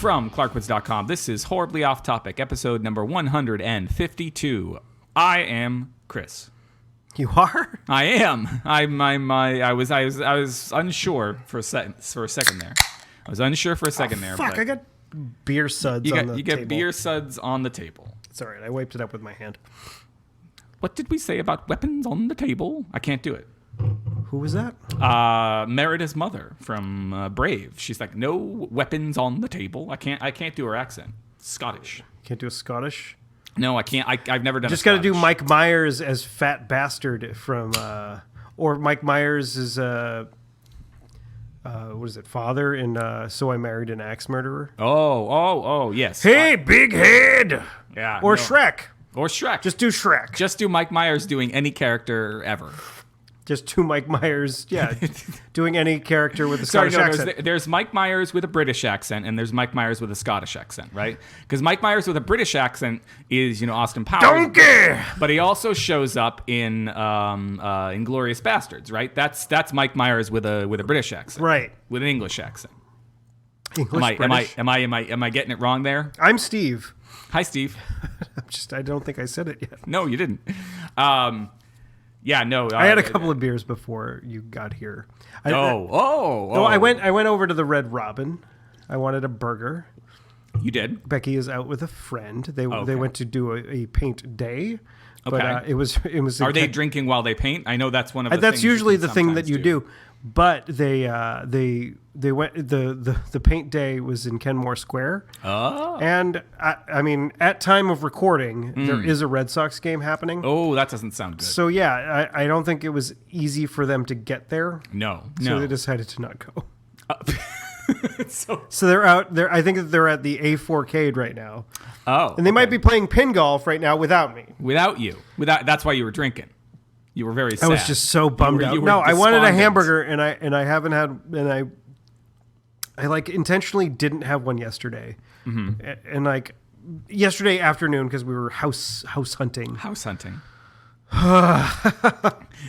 From clarkwoods.com, this is Horribly Off Topic, episode number 152. I am Chris. You are? I am. I was unsure for a second there. I was unsure for a second there. Fuck, I got beer suds on the table. You get beer suds on the table. It's all right. I wiped it up with my hand. What did we say about weapons on the table? I can't do it. Who was that? Merida's mother from Brave. She's like, no weapons on the table. I can't do her accent. Scottish. Can't do a Scottish? No, I can't. I've never done. Just got to do Mike Myers as Fat Bastard from, or Mike Myers is what is it? Father in So I Married an Axe Murderer. Oh, yes. Hey, big head. Yeah. Or Shrek. Or Shrek. Just do Shrek. Just do Mike Myers doing any character ever. Just do Mike Myers, doing any character with a Scottish accent. There's Mike Myers with a British accent, and there's Mike Myers with a Scottish accent, right? Because Mike Myers with a British accent is, Austin Powers. Donkey! But he also shows up in Inglourious Bastards, right? That's Mike Myers with a British accent, right? With an English accent. British. Am I getting it wrong there? I'm Steve. Hi, Steve. I don't think I said it yet. No, you didn't. Yeah, no. I had a couple of beers before you got here. Oh. I went over to the Red Robin. I wanted a burger. You did? Becky is out with a friend. They went to do a paint day. Okay. But it was. Are they drinking while they paint? I know that's one of the. That's things usually the thing that you do. But they went. The paint day was in Kenmore Square. Oh. And I mean, at time of recording, there is a Red Sox game happening. Oh, that doesn't sound good. So yeah, I don't think it was easy for them to get there. No. So they decided to not go. So they're out there. I think they're at the A4Cade right now. Oh. And they might be playing pin golf right now without me. Without you. That's why you were drinking. You were very sad. I was just so bummed out. No, I wanted a hamburger and I haven't had, and I like intentionally didn't have one yesterday. Mm-hmm. And like yesterday afternoon, because we were house hunting. House hunting.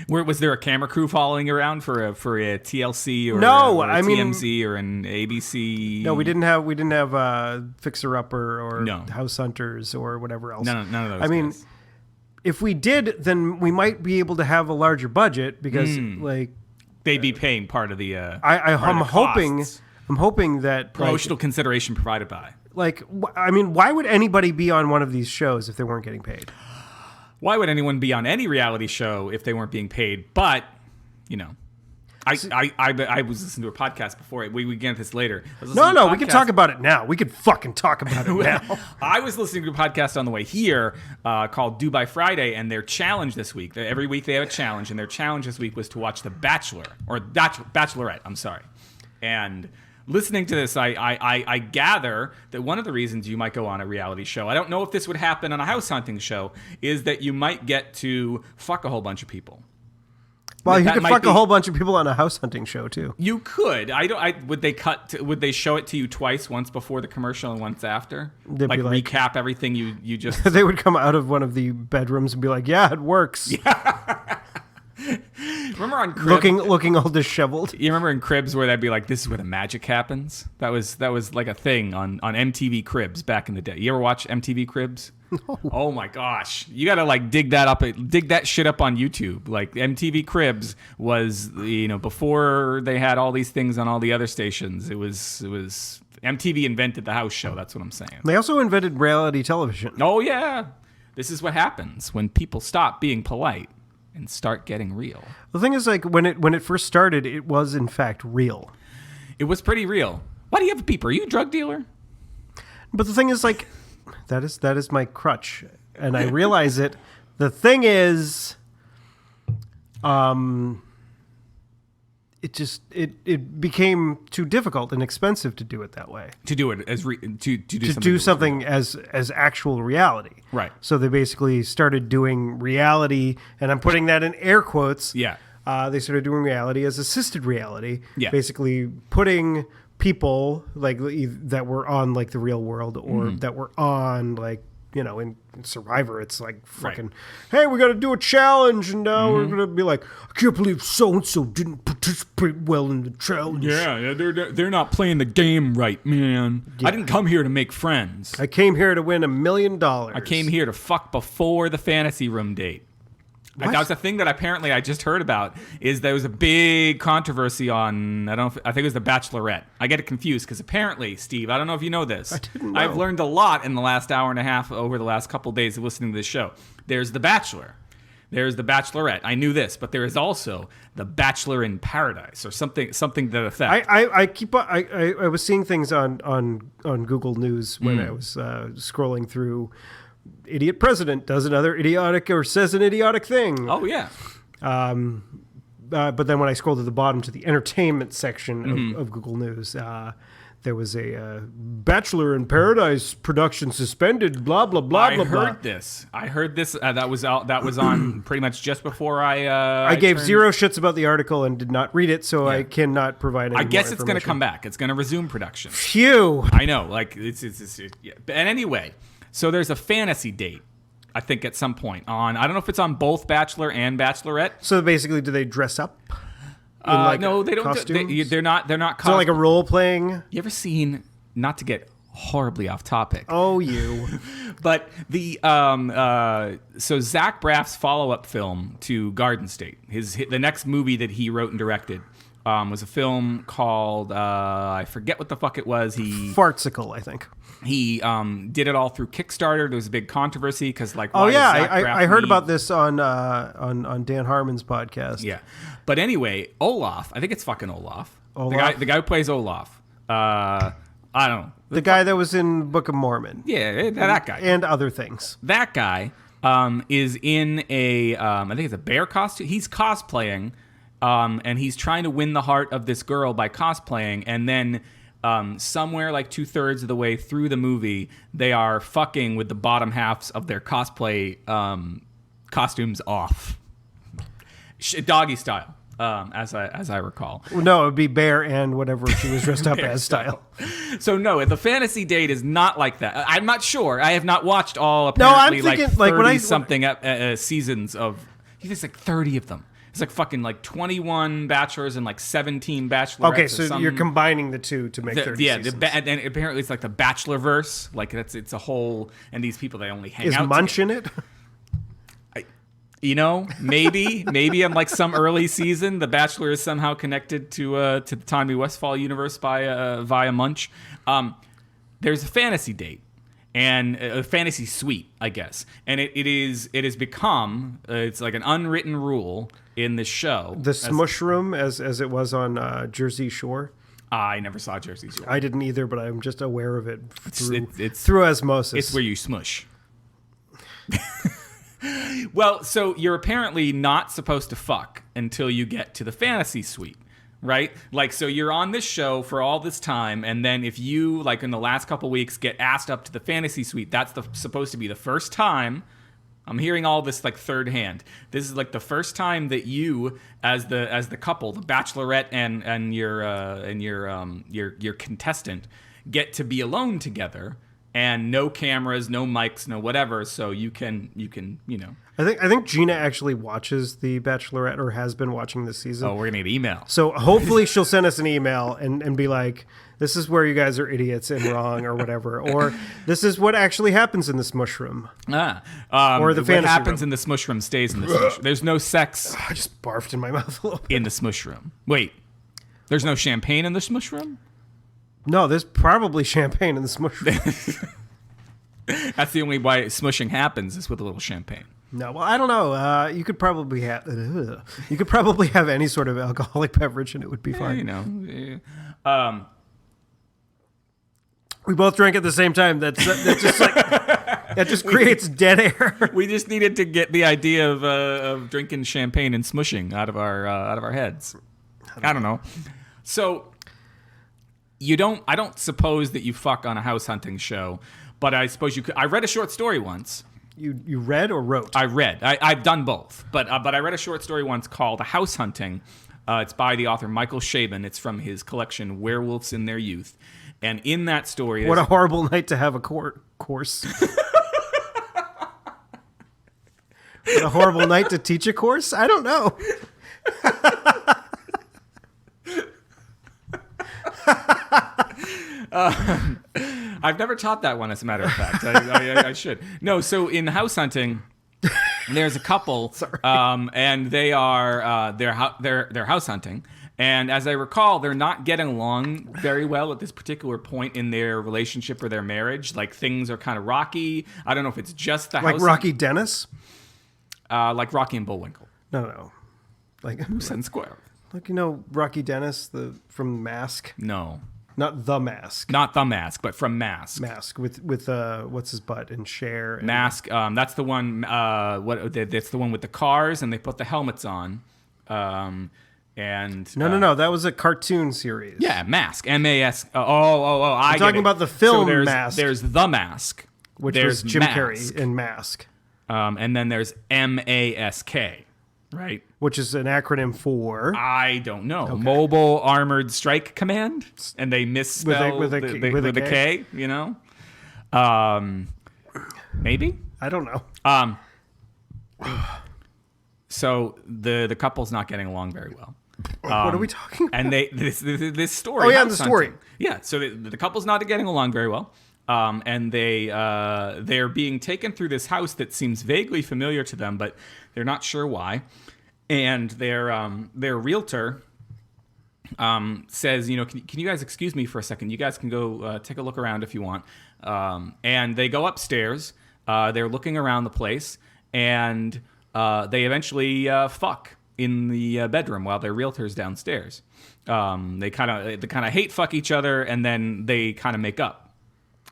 Was there a camera crew following around for a TLC or a TMZ or an ABC? No, we didn't have Fixer Upper or House Hunters or whatever else. None of those. I mean, if we did, then we might be able to have a larger budget because they'd be paying part of the. I'm hoping that promotional consideration provided by. I mean, why would anybody be on one of these shows if they weren't getting paid? Why would anyone be on any reality show if they weren't being paid? But, I was listening to a podcast before. We get into this later. No, we can talk about it now. We could fucking talk about it now. I was listening to a podcast on the way here called Dubai Friday, and their challenge this week, every week they have a challenge, and their challenge this week was to watch The Bachelor, or Bachelorette, I'm sorry. And listening to this, I gather that one of the reasons you might go on a reality show, I don't know if this would happen on a house hunting show, is that you might get to fuck a whole bunch of people. Well, you could fuck a whole bunch of people on a house hunting show too. You could. Would they show it to you twice, once before the commercial and once after? They'd like be recap everything you just. They would come out of one of the bedrooms and be like, "Yeah, it works." Yeah. Remember on Cribs? Looking all disheveled. You remember in Cribs where they'd be like, "This is where the magic happens." That was like a thing on MTV Cribs back in the day. You ever watch MTV Cribs? No. Oh my gosh, you gotta dig that shit up on YouTube. Like MTV Cribs was, before they had all these things on all the other stations. It was MTV invented the house show. That's what I'm saying. They also invented reality television. Oh yeah, this is what happens when people stop being polite and start getting real. The thing is, when it first started, it was in fact real. It was pretty real. Why do you have a beeper? Are you a drug dealer? But the thing is, that is my crutch, and I realize it. The thing is, it became too difficult and expensive to do it that way. To do it to do something as actual reality. Right. So they basically started doing reality, and I'm putting that in air quotes. Yeah. They started doing reality as assisted reality. Yeah. Basically putting people that were on the real world or that were on in Survivor, it's like fucking, hey, we got to do a challenge, and now we're gonna be like, I can't believe so and so didn't participate well in the challenge. Yeah, they're not playing the game right, man. Yeah. I didn't come here to make friends. I came here to win $1 million. I came here to fuck before the fantasy room date. Like, that was a thing that apparently I just heard about. Is there was a big controversy on I think it was The Bachelorette. I get it confused because apparently, Steve, I don't know if you know this. I didn't know. I've learned a lot in the last hour and a half over the last couple of days of listening to this show. There's The Bachelor. There's The Bachelorette. I knew this, but there is also The Bachelor in Paradise or something to that effect. I was seeing things on Google News when I was scrolling through. Idiot president does another idiotic or says an idiotic thing. Oh, yeah. But then when I scrolled to the bottom to the entertainment section of Google News, there was a Bachelor in Paradise production suspended, blah, blah, blah, blah, blah. I heard this. That was on pretty much just before I gave zero shits about the article and did not read it, so I cannot provide any I guess more it's going to come back. It's going to resume production. Phew. I know. Like, it's yeah. And anyway... So there's a fantasy date, I think, at some point on. I don't know if it's on both Bachelor and Bachelorette. So basically, do they dress up? No, they don't. They're not. It's not like a role playing. You ever seen? Not to get horribly off topic. Oh, you. But the so Zach Braff's follow-up film to Garden State, the next movie that he wrote and directed. Was a film called I forget what the fuck it was. Fartsicle, I think. He did it all through Kickstarter. There was a big controversy because, like, I heard about this on Dan Harmon's podcast. Yeah, but anyway, Olaf. I think it's fucking Olaf. The guy who plays Olaf. I don't know. The guy that was in Book of Mormon. Yeah, that guy and other things. That guy is in a I think it's a bear costume. He's cosplaying. And he's trying to win the heart of this girl by cosplaying, and then somewhere like 2/3 of the way through the movie, they are fucking with the bottom halves of their cosplay costumes off, doggy style, as I recall. Well, no, it would be bear and whatever she was dressed up as style. So no, the fantasy date is not like that. I'm not sure. I have not watched all apparently no, I'm thinking, like 30 something seasons of. I think it's like 30 of them. It's like fucking like 21 bachelors and like 17 bachelorettes. Okay, so you're combining the two to make 30 seasons. And apparently it's like the Bachelorverse. Like it's a whole, and these people, they only hang out. Is Munch in it? Maybe in like some early season, the Bachelor is somehow connected to the Tommy Westphal universe via Munch. There's a fantasy date. And a fantasy suite, I guess, and it has become it's like an unwritten rule in this show. The Smush Room, as it was on Jersey Shore. I never saw Jersey Shore. I didn't either, but I'm just aware of it through osmosis. It's where you smush. Well, so you're apparently not supposed to fuck until you get to the fantasy suite. Right? Like, so you're on this show for all this time, and then if you, like, in the last couple weeks get asked up to the fantasy suite, that's supposed to be the first time. I'm hearing all this, like, third hand. This is, like, the first time that you, as the couple, the Bachelorette and your contestant, get to be alone together, and no cameras, no mics, no whatever, so you can. I think Gina actually watches The Bachelorette or has been watching this season. Oh, we're gonna get email. So hopefully she'll send us an email and be like, "This is where you guys are idiots and wrong," or whatever, or "This is what actually happens in the Smush Room." Or the fantasy what happens room. In the Smush Room stays in the Smush Room. There's no sex. I just barfed in my mouth a little bit. In the Smush Room. Wait, there's no champagne in the Smush Room? No, there's probably champagne in the Smush Room. That's the only way smushing happens is with a little champagne. No, well, I don't know. You could probably have any sort of alcoholic beverage and it would be fine. We both drank at the same time. That's just like that just creates dead air. We just needed to get the idea of drinking champagne and smushing out of our heads. I don't know. So I don't suppose that you fuck on a house hunting show, but I suppose you could. I read a short story once. You read or wrote? I read. I've done both, but I read a short story once called "House Hunting." It's by the author Michael Chabon. It's from his collection "Werewolves in Their Youth," and in that story, what a horrible night to have a course. What a horrible night to teach a course? I don't know. I've never taught that one, as a matter of fact. I should. No, so in house hunting, there's a couple, and they are they're house hunting. And as I recall, they're not getting along very well at this particular point in their relationship or their marriage. Like, things are kind of rocky. I don't know if it's just the house. Like Rocky Dennis? Like Rocky and Bullwinkle. No. Like Moose and Square. Like, Rocky Dennis from Mask? No. Not The Mask. Not The Mask, but from Mask. Mask with what's his butt and Cher. And Mask. That's the one. That's the one with the cars, and they put the helmets on. No. That was a cartoon series. Yeah, Mask. M-A-S. I'm talking about the film so Mask. There's The Mask. Which there's was Jim Mask. Carrey in Mask. And then there's M-A-S-K, right? Which is an acronym for... I don't know. Okay. Mobile Armored Strike Command? And they misspell with a K, Maybe? I don't know. So the couple's not getting along very well. What are we talking about? And this story. Oh, yeah, the story. Yeah, so the couple's not getting along very well. And they're being taken through this house that seems vaguely familiar to them, but they're not sure why. And their realtor says, can you guys excuse me for a second? You guys can go take a look around if you want. And they go upstairs. They're looking around the place, and they eventually fuck in the bedroom while their realtor's downstairs. They kind of hate fuck each other, and then they kind of make up.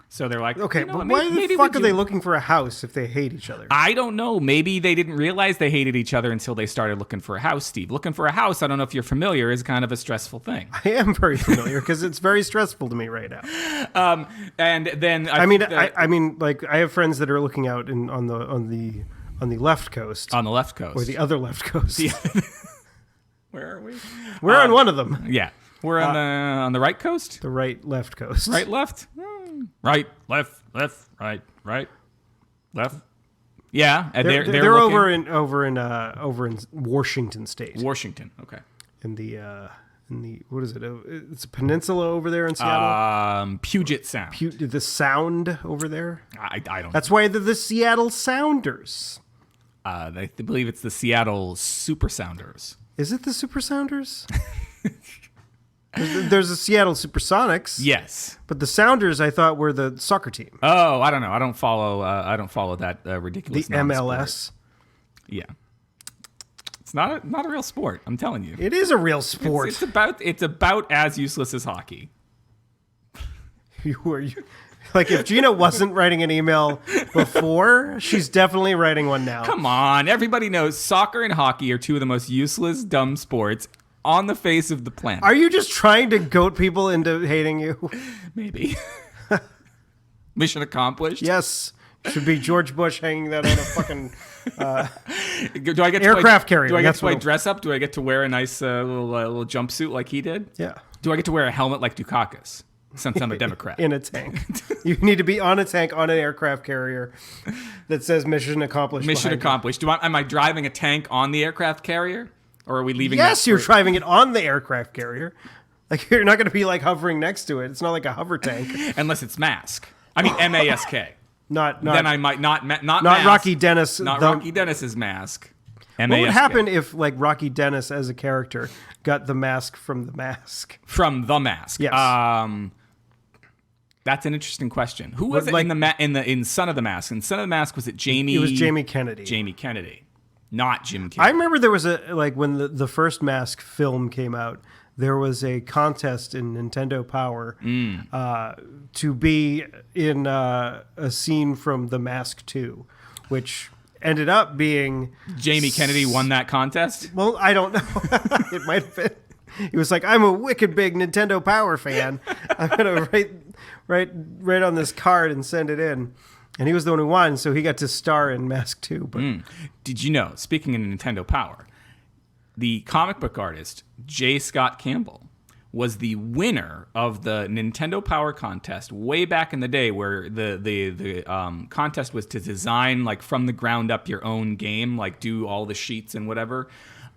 So they're like, okay, but why the fuck are they looking for a house if they hate each other? I don't know. Maybe they didn't realize they hated each other until they started looking for a house, Steve. Looking for a house, I don't know if you're familiar, is kind of a stressful thing. I am very familiar because it's very stressful to me right now. And then I mean, like, I have friends that are looking out on the left coast. On the left coast. Or the other left coast. Yeah. Where are we? We're on one of them. Yeah. We're on the right coast? The left coast. Right, left? Right, left, right, left. Yeah, and they're over in Washington State. Washington, okay. In the what is it? It's a peninsula over there in Seattle. Puget Sound. The Sound over there. I don't. That's why they're the Seattle Sounders. I believe it's the Seattle Super Sounders. Is it the Super Sounders? There's the Seattle Supersonics. Yes, but the Sounders I thought were the soccer team. Oh, I don't know. I don't follow that ridiculous. The MLS. Yeah, it's not a real sport. I'm telling you, it is a real sport. It's about as useless as hockey. Like, if Gina wasn't writing an email before, she's definitely writing one now. Come on, everybody knows soccer and hockey are two of the most useless, dumb sports on the face of the planet. Are you just trying to goat people into hating you? Maybe. Mission accomplished? Yes. Should be George Bush hanging that on a fucking do I get aircraft carrier. Do I get to play dress up? Do I get to wear a nice little jumpsuit like he did? Yeah. Do I get to wear a helmet like Dukakis, since I'm a Democrat? In a tank. You need to be on a tank on an aircraft carrier that says mission accomplished. Mission accomplished. Am I driving a tank on the aircraft carrier? Or are we leaving? Yes, you're driving it on the aircraft carrier. Like, you're not going to be like hovering next to it. It's not like a hover tank. Unless it's Mask. I mean M-A-S-K. Not. Then I might not Mask, Rocky Dennis. Rocky Dennis's Mask. M-A-S-K. What would happen if, like, Rocky Dennis as a character got the mask from the Mask? From the Mask. Yes. That's an interesting question. Who was it in Son of the Mask? In Son of the Mask, was it Jamie? It was Jamie Kennedy. Jamie Kennedy. Not Jim Carrey. I remember there was when the first Mask film came out, there was a contest in Nintendo Power to be in a scene from The Mask 2, which ended up being... Jamie Kennedy won that contest? Well, I don't know. It might have been. He was like, I'm a wicked big Nintendo Power fan. I'm going to write on this card and send it in. And he was the one who won, so he got to star in Mask 2. But did you know, speaking of Nintendo Power, the comic book artist, J. Scott Campbell, was the winner of the Nintendo Power Contest way back in the day, where the contest was to design like from the ground up your own game, like do all the sheets and whatever.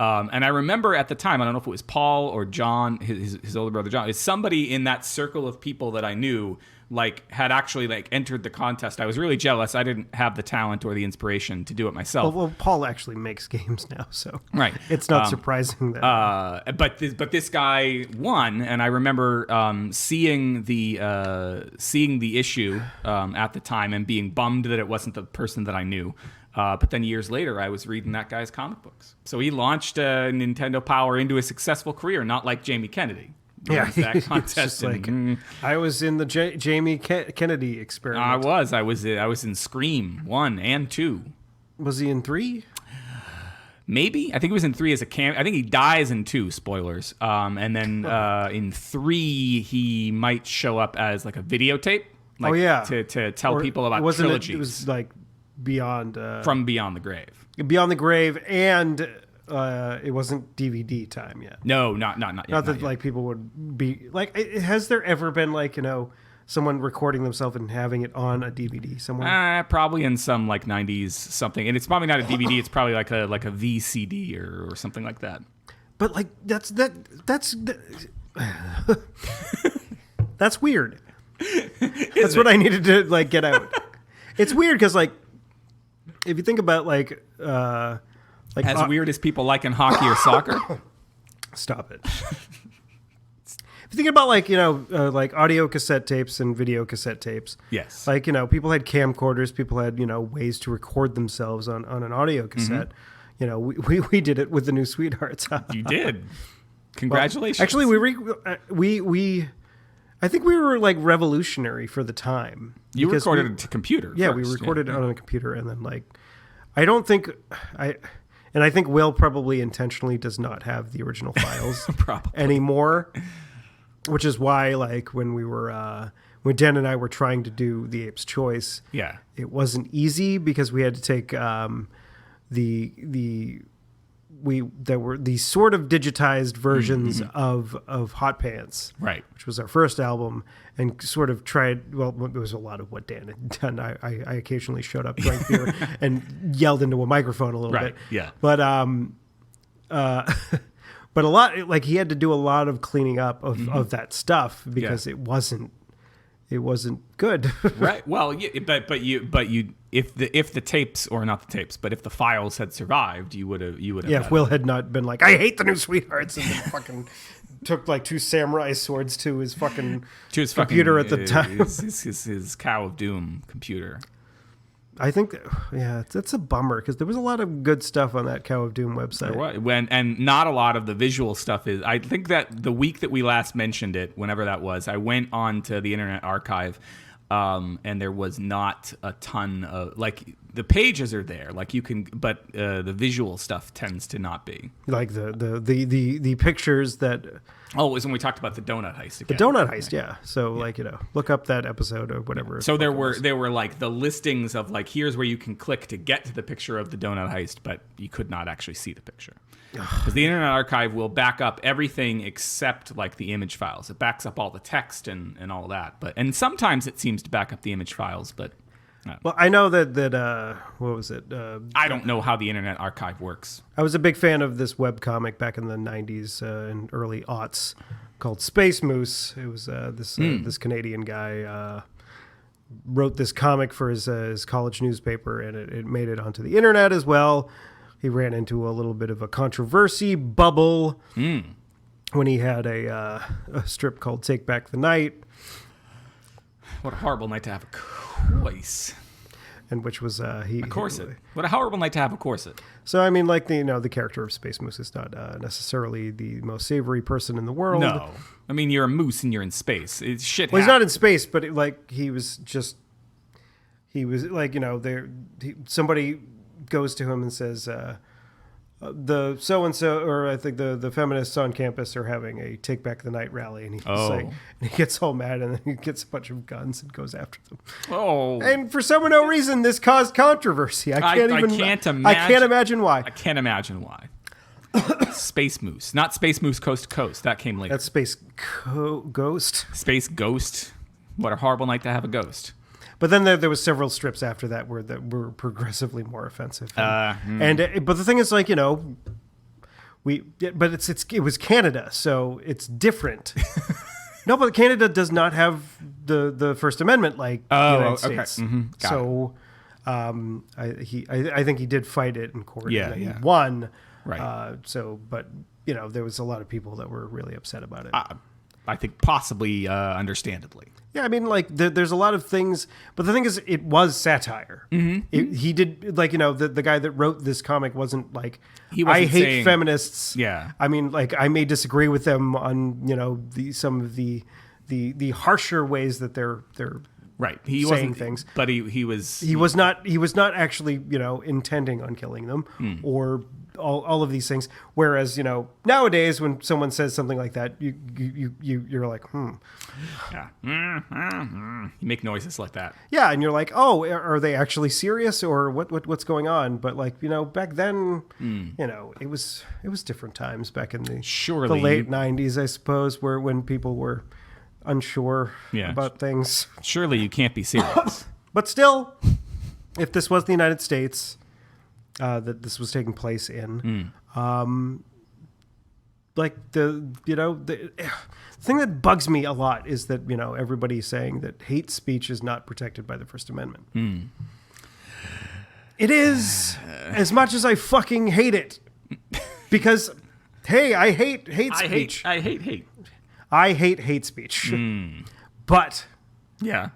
And I remember at the time, I don't know if it was Paul or John, his older brother John, is somebody in that circle of people that I knew like had actually like entered the contest. I was really jealous. I didn't have the talent or the inspiration to do it myself. Well, Paul actually makes games now, so right. It's not surprising that. But this guy won, and I remember seeing the issue at the time and being bummed that it wasn't the person that I knew. But then years later, I was reading that guy's comic books. So he launched Nintendo Power into a successful career, not like Jamie Kennedy. Yeah, that contest. I was in the Jamie Kennedy experiment. I was in Scream 1 and 2. Was he in 3? Maybe. I think he was in 3 as a I think he dies in 2, spoilers. And then in 3, he might show up as like a videotape. Like, to tell people about trilogies. It was like Beyond... From Beyond the Grave. Beyond the Grave, and... it wasn't DVD time yet. No, not yet. Not that like people would be like. Has there ever been like someone recording themselves and having it on a DVD somewhere? Probably in some like '90s something, and it's probably not a DVD. It's probably like a VCD or something like that. But like that's that's weird. That's what I needed to like get out. It's weird because like if you think about like. Like, as weird as people like in hockey or soccer. Stop it. If you think about like, like audio cassette tapes and video cassette tapes. Yes. Like, people had camcorders, people had, ways to record themselves on an audio cassette. Mm-hmm. We did it with the New Sweethearts. You did. Congratulations. Well, actually, I think we were like revolutionary for the time. You recorded it to computer. Yeah, we recorded it on a computer, and then like, And I think Will probably intentionally does not have the original files anymore, which is why, like, when we were when Dan and I were trying to do The Ape's Choice, it wasn't easy because we had to take there were these sort of digitized versions of Hot Pants, right, which was our first album, and sort of tried. Well, there was a lot of what Dan had done. I occasionally showed up, drank beer, and yelled into a microphone a little bit. Yeah, but but a lot, like, he had to do a lot of cleaning up of that stuff because it wasn't good. Right. Well, but you if the tapes, or not the tapes, but if the files had survived, you would have. Yeah, if Will had not been like, I hate the New Sweethearts, and then fucking took like 2 samurai swords to his computer at the time. His Cow of Doom computer. I think, that's a bummer because there was a lot of good stuff on that Cow of Doom website. There was, and not a lot of the visual stuff is. I think that the week that we last mentioned it, whenever that was, I went on to the Internet Archive, and there was not a ton of, like, the pages are there, like you can, but the visual stuff tends to not be. Like the pictures that. Oh, it was when we talked about the donut heist again. The donut heist, yeah. So like, look up that episode or whatever. So there were like the listings of like, here's where you can click to get to the picture of the donut heist, but you could not actually see the picture. Because the Internet Archive will back up everything except like the image files. It backs up all the text and all that. And sometimes it seems to back up the image files, but well, I know that what was it? I don't know how the Internet Archive works. I was a big fan of this webcomic back in the 90s and early aughts called Space Moose. It was this Canadian guy wrote this comic for his college newspaper, and it made it onto the internet as well. He ran into a little bit of a controversy bubble when he had a strip called Take Back the Night. What a horrible night to have a choice. And which was a corset. What a horrible night to have a corset. So I mean, like the character of Space Moose is not necessarily the most savory person in the world. No, I mean, you're a moose and you're in space. It's shit. Well, he's not in space, but he was like, somebody goes to him and says, the so-and-so, or I think the feminists on campus are having a Take Back the Night rally, and and he gets all mad, and then he gets a bunch of guns and goes after them. Oh. And for some unknown reason, this caused controversy. I can't imagine why. I can't imagine why. Space Moose. Not Space Moose Coast to Coast. That came later. That's Space Ghost. Space Ghost. What a horrible night to have a ghost. But then there was several strips after that were progressively more offensive. But the thing is, like, it was Canada, so it's different. No, but Canada does not have the First Amendment like the United States. Mm-hmm. So I think he did fight it in court. Yeah, and he won. Right. But there was a lot of people that were really upset about it. I think possibly understandably. Yeah, I mean, like, there's a lot of things, but the thing is, it was satire. Mm-hmm. He did, like, the guy that wrote this comic wasn't like, I hate feminists. Yeah. I mean, like, I may disagree with them on, some of the harsher ways that they're right. He saying wasn't things. But he was not actually, intending on killing them or all of these things. Whereas, nowadays when someone says something like that, you're like, Yeah. You make noises like that. Yeah, and you're like, oh, are they actually serious or what's going on? But like, back then, it was different times back in the late 90s, I suppose, when people were unsure about things. Surely you can't be serious. But still, if this was the United States that this was taking place in, like the thing that bugs me a lot is that everybody's saying that hate speech is not protected by the First Amendment. It is, as much as I fucking hate it, because hey, I hate speech. I hate hate. I hate hate speech, but yeah,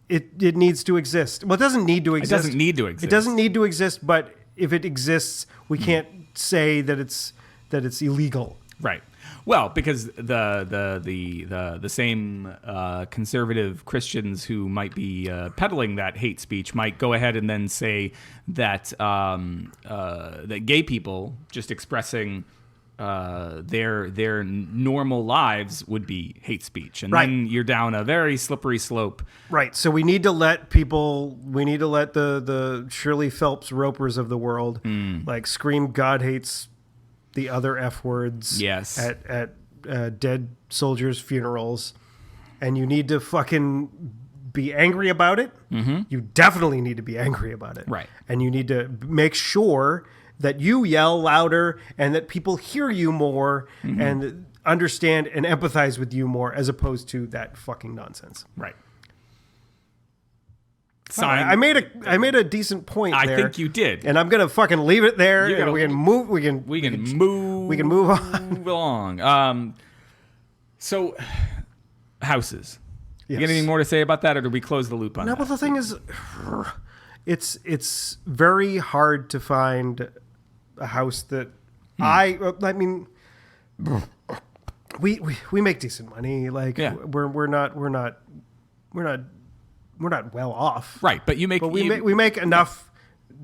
it needs to exist. Well, it doesn't need to exist. It doesn't need to exist. It doesn't need to exist, but if it exists, we can't say that it's illegal. Right. Well, because the same conservative Christians who might be peddling that hate speech might go ahead and then say that that gay people just expressing their normal lives would be hate speech, and then you're down a very slippery slope. Right. So we need to let the Shirley Phelps Ropers of the world like scream God hates the other F words at dead soldiers' funerals, and you need to fucking be angry about it. Mm-hmm. You definitely need to be angry about it. Right. And you need to make sure that you yell louder and that people hear you more and understand and empathize with you more, as opposed to that fucking nonsense. Right. I made a decent point there. I think you did. And I'm going to fucking leave it there, and we can move on. along. So houses. Yes. You got anything more to say about that, or do we close the loop on that? No, but the thing is, it's very hard to find a house that I mean, we make decent money. Like we're not well off. Right, but we make enough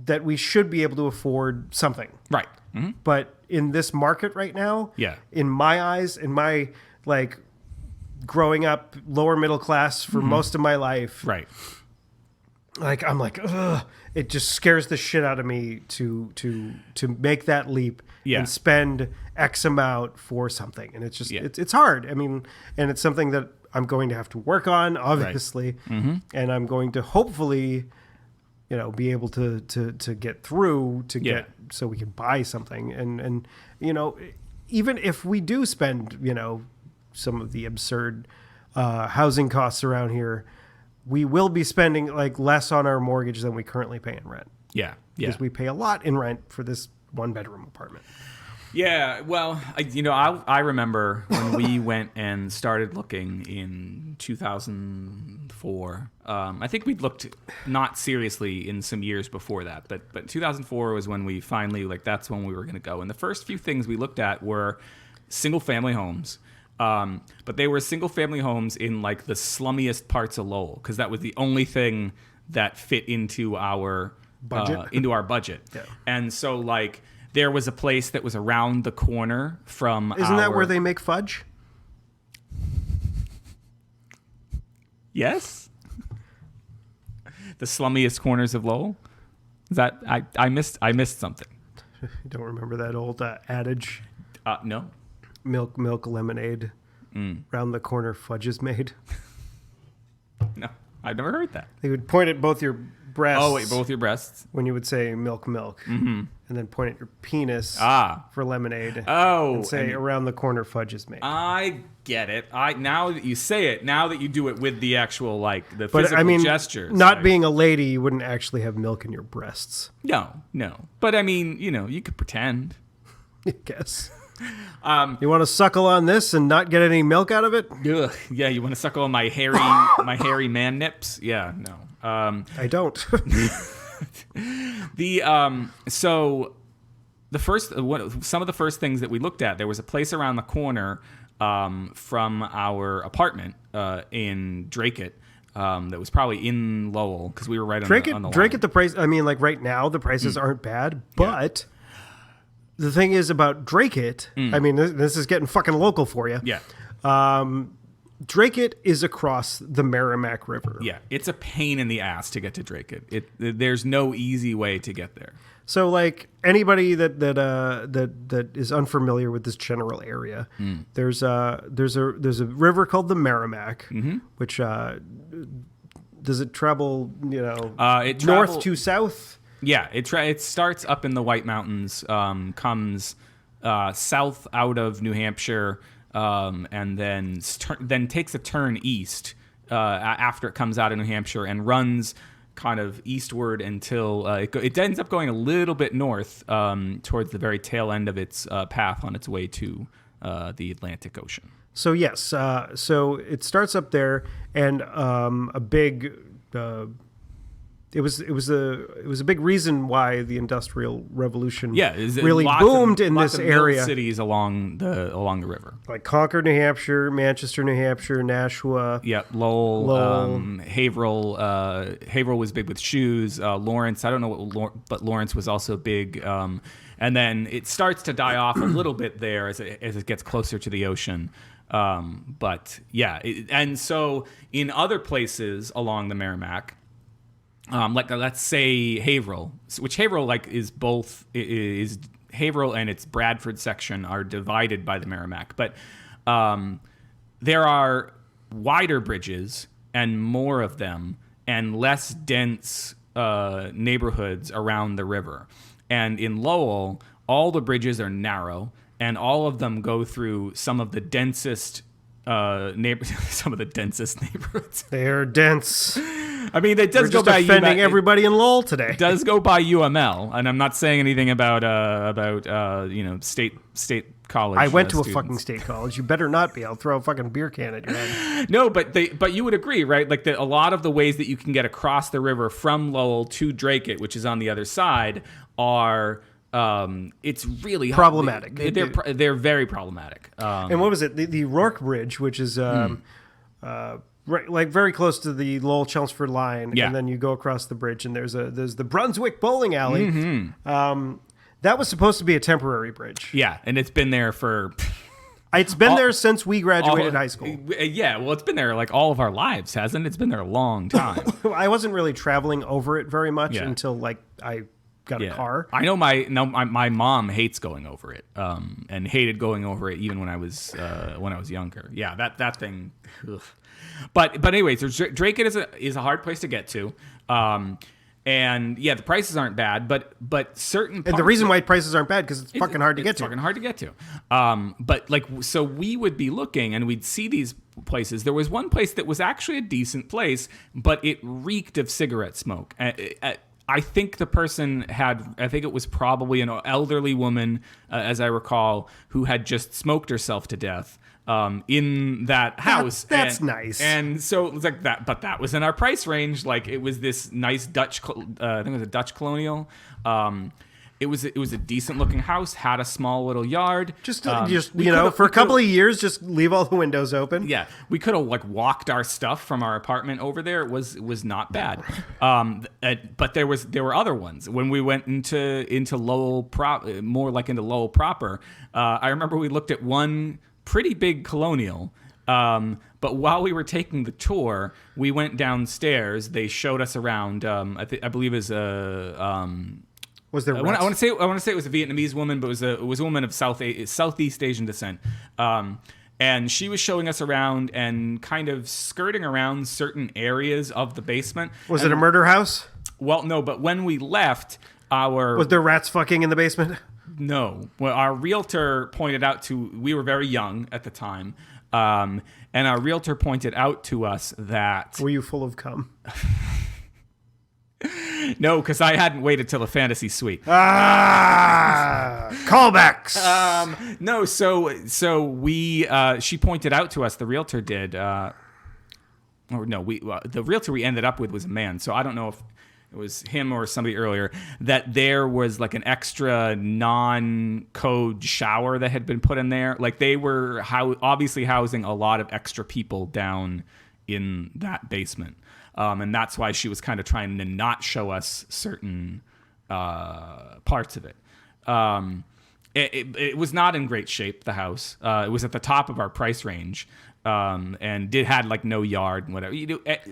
that we should be able to afford something. Right. Mm-hmm. But in this market right now, in my eyes, in my like growing up lower middle class for most of my life, right. Like I'm like, ugh, it just scares the shit out of me to make that leap and spend X amount for something, and it's just it's hard. I mean, and it's something that I'm going to have to work on, obviously, and I'm going to hopefully, be able to get through get so we can buy something, and even if we do spend some of the absurd housing costs around here, we will be spending like less on our mortgage than we currently pay in rent. Yeah. Because we pay a lot in rent for this 1-bedroom apartment. Yeah, well, I remember when we went and started looking in 2004. I think we'd looked not seriously in some years before that, but 2004 was when we finally, that's when we were going to go. And the first few things we looked at were single-family homes. But they were single-family homes in the slummiest parts of Lowell, because that was the only thing that fit into our budget. Yeah. And so there was a place that was around the corner from. Isn't that where they make fudge? Yes. The slummiest corners of Lowell. Is that I missed something. You don't remember that old adage? No. Milk, milk, lemonade. Round the corner, fudge is made. No, I've never heard that. They would point at both your breasts. Oh, wait, both your breasts? When you would say milk, milk. Mm-hmm. And then point at your penis for lemonade. Oh. And say around the corner, fudge is made. I get it. Now that you say it, now that you do it with the actual, the physical gestures. Not being a lady, you wouldn't actually have milk in your breasts. No. But I mean, you could pretend. I guess. You want to suckle on this and not get any milk out of it? Ugh. Yeah, you want to suckle on my hairy man nips? Yeah, no. I don't. Some of the first things that we looked at, there was a place around the corner from our apartment in Dracut that was probably in Lowell because we were right on the line. Dracut, the price. I mean, right now the prices aren't bad, but. Yeah. The thing is about Dracut, I mean, this is getting fucking local for you. Yeah. Dracut is across the Merrimack River. Yeah, it's a pain in the ass to get to Dracut. There's no easy way to get there. So, anybody that is unfamiliar with this general area, there's a river called the Merrimack, which does it travel north to south? Yeah, it starts up in the White Mountains, comes south out of New Hampshire, and then takes a turn east after it comes out of New Hampshire and runs kind of eastward until it ends up going a little bit north towards the very tail end of its path on its way to the Atlantic Ocean. So yes, so it starts up there, and a big. It was a big reason why the Industrial Revolution really boomed in this area. Cities along the river, like Concord, New Hampshire, Manchester, New Hampshire, Nashua. Yeah, Lowell. Haverhill. Haverhill was big with shoes. Lawrence, I don't know but Lawrence was also big. And then it starts to die off a little bit there as it gets closer to the ocean. But yeah, and so in other places along the Merrimack. Let's say Haverhill, which Haverhill is Haverhill and its Bradford section are divided by the Merrimack, but there are wider bridges and more of them and less dense neighborhoods around the river. And in Lowell, all the bridges are narrow and all of them go through some of the densest neighborhoods. They're dense. I mean, it does go by offending everybody in Lowell today. It does go by UML, and I'm not saying anything about state college. I went to a fucking state college. You better not be. I'll throw a fucking beer can at your head. No, but you would agree, right? A lot of the ways that you can get across the river from Lowell to Dracut, which is on the other side, are. It's really problematic. They're very problematic. And what was it? The Rourke Bridge, which is very close to the Lowell-Chelmsford line, and then you go across the bridge, and there's the Brunswick Bowling Alley. Mm-hmm. That was supposed to be a temporary bridge. Yeah, and it's been there for. It's been there since we graduated high school. Yeah, well, it's been there all of our lives, hasn't it? It's been there a long time. I wasn't really traveling over it very much until I got a car. I know my mom hates going over it, and hated going over it even when I was younger. Yeah, that thing. Ugh. But anyways, Dracut is a hard place to get to, and the prices aren't bad, but certain parts and the reason why prices aren't bad because it's fucking hard to get to. Fucking hard to get to. But so we would be looking and we'd see these places. There was one place that was actually a decent place, but it reeked of cigarette smoke. I think the person I think it was probably an elderly woman, as I recall, who had just smoked herself to death in that house. That's nice. And so it was like that, but that was in our price range. It was this nice Dutch, I think it was a Dutch colonial. It was a decent looking house, had a small little yard. For a couple of years, just leave all the windows open. Yeah, we could have walked our stuff from our apartment over there. It was not bad. But there were other ones when we went into Lowell more into Lowell proper. I remember we looked at one pretty big colonial. But while we were taking the tour, we went downstairs. They showed us around. I believe is a. Was there? I want to say it was a Vietnamese woman, but it was a woman of Southeast Asian descent. And she was showing us around and kind of skirting around certain areas of the basement. Was it a murder house? Well, no, but when we left, was there rats fucking in the basement? No. Well, our realtor pointed out we were very young at the time, and our realtor pointed out to us that... Were you full of cum? No, because I hadn't waited till the fantasy suite. Callbacks. No, so we she pointed out to us, the realtor did, the realtor we ended up with was a man. So I don't know if it was him or somebody earlier, that there was like an extra non-code shower that had been put in there. Like they were obviously housing a lot of extra people down in that basement. And that's why she was kind of trying to not show us certain parts of it. It was not in great shape, the house. It was at the top of our price range, and had like no yard and whatever.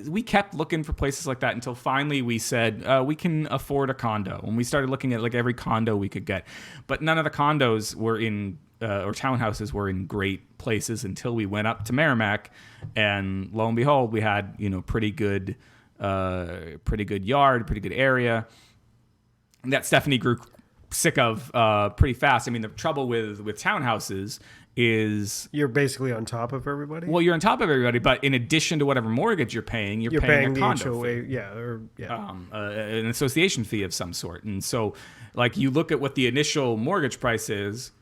We kept looking for places like that until finally we said we can afford a condo. And we started looking at like every condo we could get, but none of the condos were in or townhouses were in great places until we went up to Merrimack, and lo and behold, we had pretty good yard, pretty good area that Stephanie grew sick of pretty fast. I mean, the trouble with townhouses is you're basically on top of everybody. Well, you're on top of everybody, but in addition to whatever mortgage you're paying a condo fee. An association fee of some sort. And so, like, you look at what the initial mortgage price is,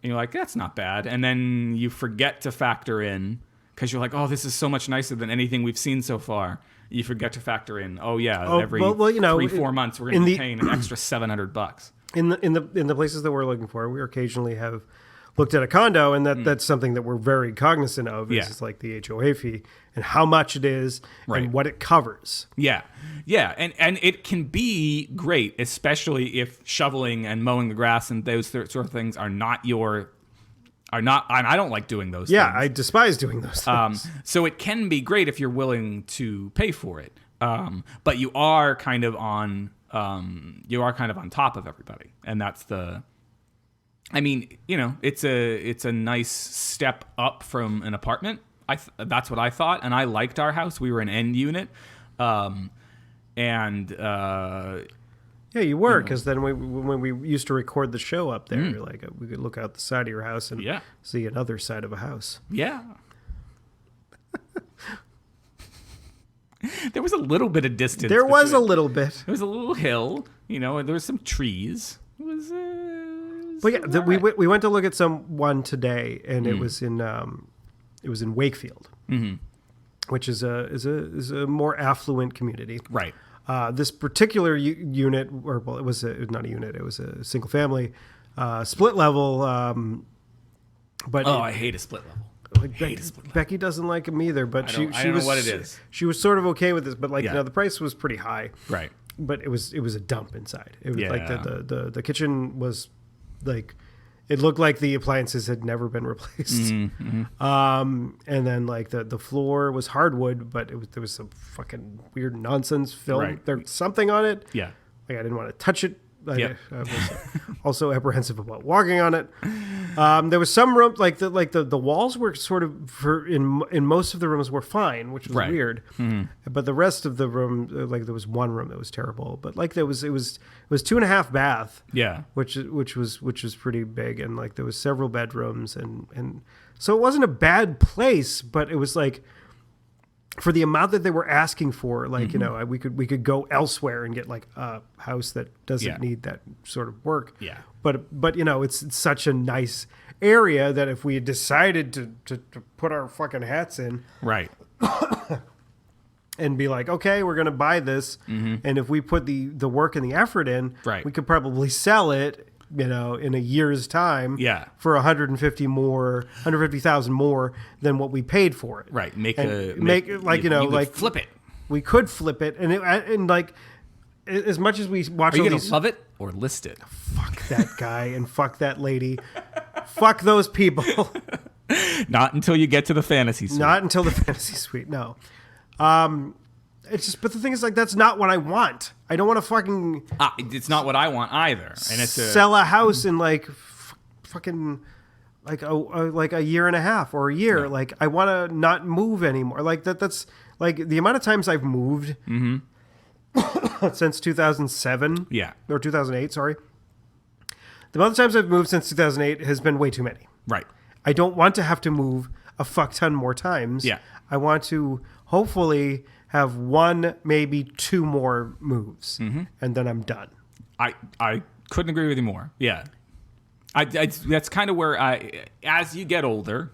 and you're like, that's not bad. And then you forget to factor in, because you're like, oh, this is so much nicer than anything we've seen so far. You forget to factor in, every 3-4 months we're going to be paying an extra $700. In the places that we're looking for, we occasionally have looked at a condo, and that's something that we're very cognizant of. Is like the HOA fee and how much it is and what it covers. Yeah, and it can be great, especially if shoveling and mowing the grass and those sort of things are not. And I don't like doing those things. Yeah, I despise doing those things. So it can be great if you're willing to pay for it, but you are kind of on top of everybody, and that's the. I mean, it's a nice step up from an apartment. That's what I thought, and I liked our house. We were an end unit, yeah, you were, because then when we used to record the show up there, like we could look out the side of your house and see another side of a house. Yeah. There was a little bit of distance. There was a little bit. There was a little hill, and there was some trees. It was. But yeah, we went to look at one today, and it was in Wakefield, which is a more affluent community. Right. This particular unit, it was not a unit; it was a single family, split level. But I hate a split level. Becky doesn't like them either, but I don't know what it is. She was sort of okay with this, but the price was pretty high. Right. But it was a dump inside. It was like the kitchen was like, it looked like the appliances had never been replaced. And then like the floor was hardwood, but there was some fucking weird nonsense film. Right. There's something on it. Yeah. Like I didn't want to touch it. I was also apprehensive about walking on it. There was some room like the walls were sort of in most of the rooms were fine, which was weird. But the rest of the room, like there was one room that was terrible. But like it was 2.5 bath. Yeah, which was pretty big, and like there was several bedrooms, and so it wasn't a bad place, but it was like, for the amount that they were asking for, like, we could go elsewhere and get like a house that doesn't need that sort of work. Yeah. But it's such a nice area that if we had decided to put our fucking hats in, right, and be like, okay, we're going to buy this. And if we put the work and the effort in, we could probably sell it, in a year's time, for $150,000 more than what we paid for it. Right. Flip it. We could flip it, and like, as much as we watch, are you going to love it or list it? Fuck that guy and fuck that lady. Fuck those people. Not until you get to the fantasy suite. Not until the fantasy suite. No. It's just, but the thing is, like, that's not what I want. I don't want to fucking. It's not what I want either. And it's sell a house in like fucking like a year and a half or a year. Yeah. Like, I want to not move anymore. Like that's like the amount of times I've moved since 2007. Yeah, or 2008. Sorry. The amount of times I've moved since 2008 has been way too many. Right. I don't want to have to move a fuck ton more times. Yeah. I want to hopefully have one, maybe two more moves, and then I'm done. I couldn't agree with you more. Yeah. That's kind of where as you get older.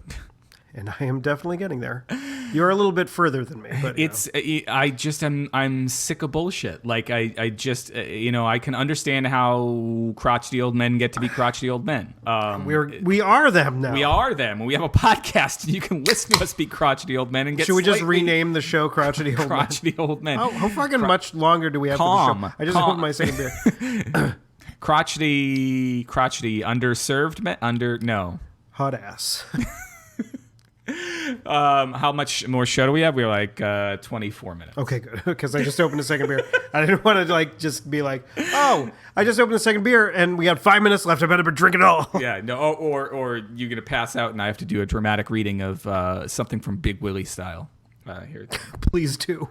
And I am definitely getting there. You're a little bit further than me, but I'm sick of bullshit. Like I just I can understand how crotchety old men get to be crotchety old men. We are them now. We are them. We have a podcast, and you can listen to us be crotchety old men and get. Should we just rename the show "Crotchety Old Men"? Crotchety Old Men. How fucking much longer do we have for the show? I just opened my second beer. crotchety, underserved men. No. Hot ass. How much more show do we have? We're like 24 minutes. Okay, good. Because I just opened a second beer. I didn't want to just be like, oh, I just opened a second beer and we got 5 minutes left. I better drink it all. Yeah, no, or you're gonna pass out and I have to do a dramatic reading of something from Big Willie style. Here, please do.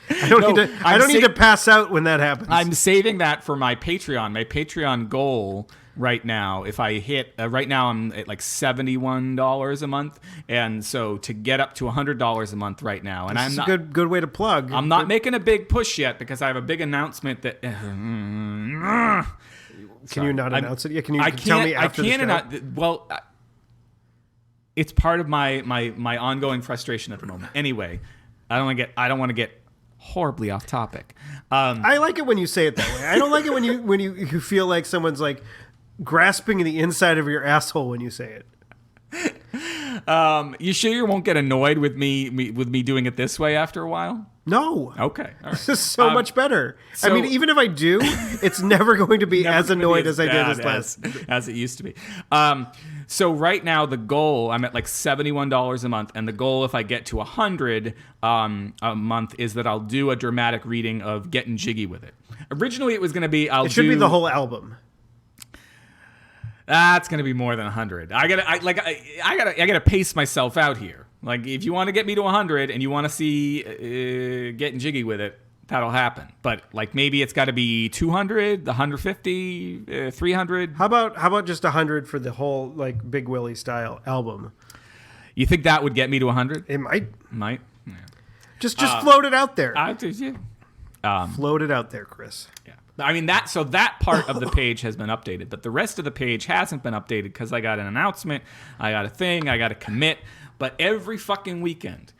I don't need to pass out when that happens. I'm saving that for my Patreon. My Patreon goal right now, if I hit right now, I'm at like $71 a month, and so to get up to $100 a month right now, and this is a good way to plug. I'm not making a big push yet because I have a big announcement that. Can you not announce it? Yeah, can you tell me after the show? Well, it's part of my ongoing frustration at the moment. Anyway, I don't want to get horribly off topic. I like it when you say it that way. I don't like it when you feel like someone's like grasping the inside of your asshole when you say it. You sure you won't get annoyed with me doing it this way after a while? No. Okay. All right. This is so much better. I mean, even if I do, it's never going to be as annoyed as I did as it used to be. So right now the goal, I'm at like $71 a month, and the goal, if I get to 100 a month, is that I'll do a dramatic reading of Getting Jiggy with It. Originally, it was going to be it should be the whole album. That's going to be more than 100. I gotta pace myself out here. Like, if you want to get me to 100 and you want to see Getting Jiggy with It, that'll happen. But like, maybe it's got to be 200, 150, 300. How about just 100 for the whole like Big Willie style album? You think that would get me to 100? It might. Yeah. Just float it out there. Float it out there, Chris. Yeah. I mean, that part of the page has been updated, but the rest of the page hasn't been updated because I got an announcement, I got a thing, I got a commit. But every weekend,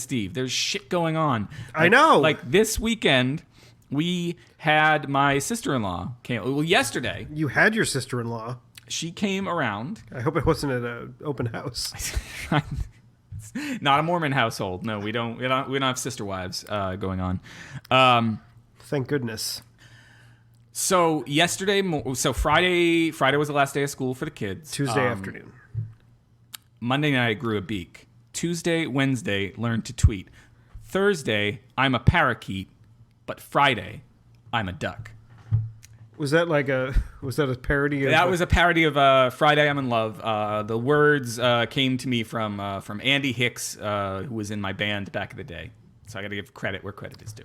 Steve, there's shit going on. I know. Like this weekend, we had my sister-in-law yesterday. You had your sister-in-law. She came around. I hope it wasn't at an open house. Not a Mormon household. No, we don't have sister wives going on. Thank goodness. So Friday was the last day of school for the kids. Tuesday afternoon. Monday night, I grew a beak. Tuesday, Wednesday, learned to tweet. Thursday, I'm a parakeet, but Friday, I'm a duck. Was that a parody? That was a parody of Friday, I'm in Love. The words came to me from Andy Hicks, who was in my band back in the day. So I got to give credit where credit is due.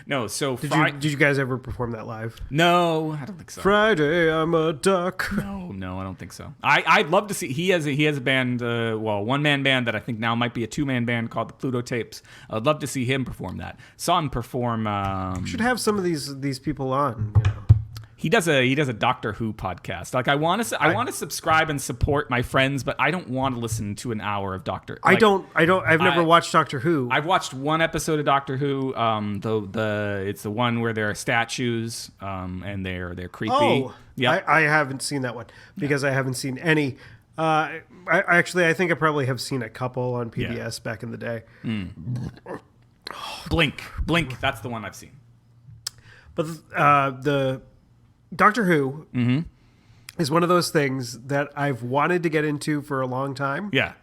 No, so did you guys ever perform that live? No, I don't think so. Friday, I'm a duck. No, I don't think so. I'd love to see. He has a band, one man band that I think now might be a 2-man band called the Pluto Tapes. I'd love to see him perform that. Saw him perform. We should have some of these people on. You know. He does a Doctor Who podcast. Like I want to subscribe and support my friends, but I don't want to listen to an hour of Doctor. I've never watched Doctor Who. I've watched one episode of Doctor Who. It's the one where there are statues, and they're creepy. Oh, yeah. I haven't seen that one because I haven't seen any. I think I probably have seen a couple on PBS back in the day. Blink. That's the one I've seen. But the Doctor Who is one of those things that I've wanted to get into for a long time. Yeah.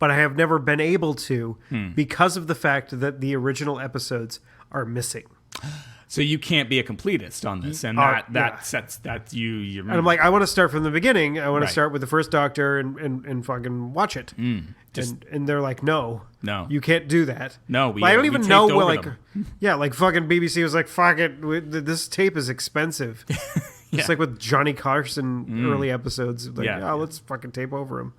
but I have never been able to because of the fact that the original episodes are missing. So you can't be a completist on this, and that sets that you. And I'm like, I want to start from the beginning. I want to start with the first Doctor and fucking watch it. And they're like, no, you can't do that. No, I don't even know what like fucking BBC was like, fuck it, this tape is expensive. It's like with Johnny Carson early episodes, like, let's fucking tape over them.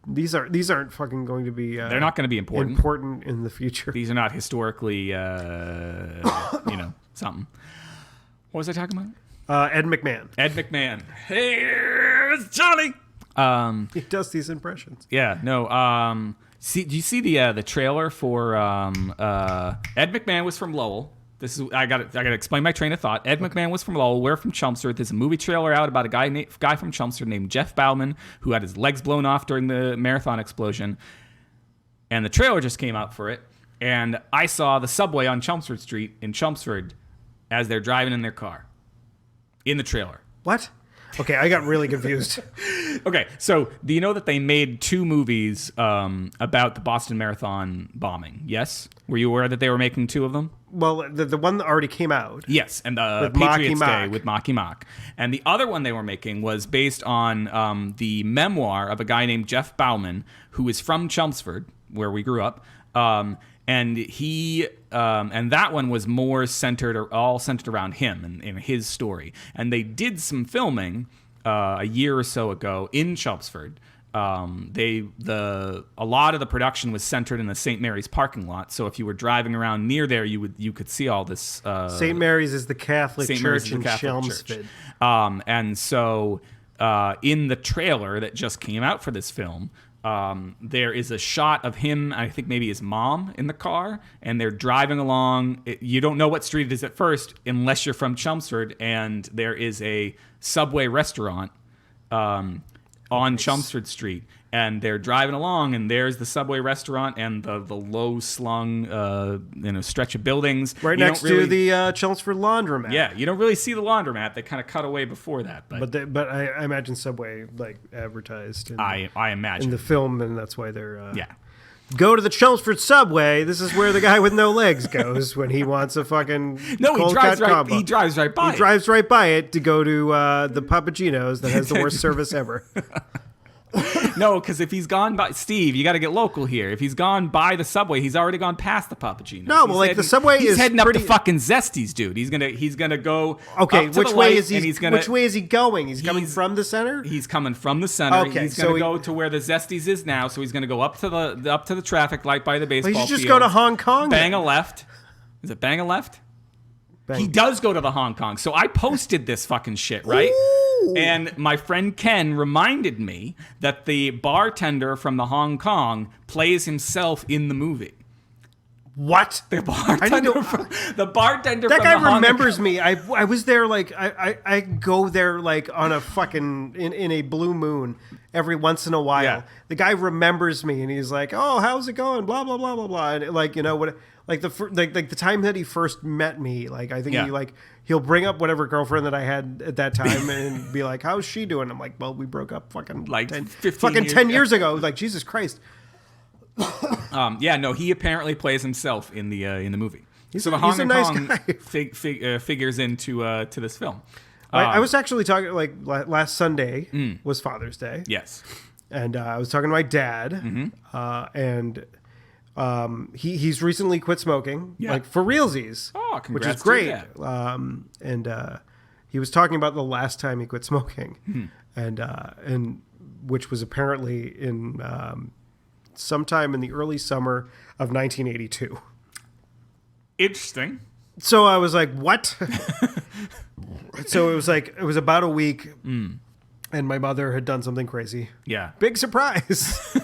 These aren't fucking going to be. They're not going to be important. Important in the future. These are not historically, something. What was I talking about? Ed McMahon. Ed McMahon. Here's Johnny. He does these impressions. Yeah. No. Do you see the trailer for Ed McMahon was from Lowell. I got to explain my train of thought. Ed McMahon was from Lowell. We're from Chelmsford. There's a movie trailer out about a guy from Chelmsford named Jeff Bauman who had his legs blown off during the marathon explosion. And the trailer just came out for it. And I saw the subway on Chelmsford Street in Chelmsford as they're driving in their car in the trailer. What? Okay, I got really confused. Okay, so do you know that they made 2 movies about the Boston Marathon bombing? Yes? Were you aware that they were making 2 of them? Well, the one that already came out. Yes, and the Patriots Day with Marky Mark. And the other one they were making was based on the memoir of a guy named Jeff Bauman, who is from Chelmsford, where we grew up. And he and that one was more centered around him and his story. And they did some filming a year or so ago in Chelmsford. A lot of the production was centered in the St. Mary's parking lot. So if you were driving around near there, you could see all this. St. Mary's is the Catholic Church in Chelmsford. And so in the trailer that just came out for this film, there is a shot of him, I think maybe his mom, in the car, and they're driving along. You don't know what street it is at first unless you're from Chelmsford, and there is a Subway restaurant on Chelmsford Street, and they're driving along, and there's the Subway restaurant and the low-slung stretch of buildings. Right next to the Chelmsford laundromat. Yeah, you don't really see the laundromat. They kind of cut away before that. But I imagine Subway like advertised. I imagine. In the film, and that's why they're... yeah. Go to the Chelmsford Subway. This is where the guy with no legs goes when he wants a fucking cold cut combo. He drives right by. He drives right by it to go to the Papagino's that has the worst service ever. No, because if he's gone by Steve, you got to get local here. If he's gone by the Subway, he's already gone past the Papagino's. No, well, like the Subway he's is heading up to fucking Zesties, dude. He's gonna go. Okay, up to which the way light, is he? Which way is he going? He's coming from the center. He's coming from the center. Okay, he's gonna go to where the Zesties is now. So he's gonna go up to the traffic light by the baseball field. He should just go to Hong Kong. Bang a left. Is it bang a left? Bang. He does go to the Hong Kong. So I posted this fucking shit, right? Ooh. And my friend Ken reminded me that the bartender from the Hong Kong plays himself in the movie. What? The bartender that guy remembers me. I was there like I go there like on a fucking in a blue moon every once in a while. Yeah. The guy remembers me and he's like, "Oh, how's it going?" Blah blah blah blah blah. And like, you know what, like the time that he first met me, like I think he'll bring up whatever girlfriend that I had at that time and be like, "How's she doing?" I'm like, "Well, we broke up fucking like 10 years ago." Like, Jesus Christ. He apparently plays himself in the movie. So the Hong Kong figures into to this film. I was actually talking like last Sunday was Father's Day. Yes, and I was talking to my dad, and he's recently quit smoking, like for realsies, which is great. And he was talking about the last time he quit smoking, and which was apparently in. Sometime in the early summer of 1982. Interesting. So I was like, what? So it was about a week and my mother had done something crazy. Yeah. Big surprise.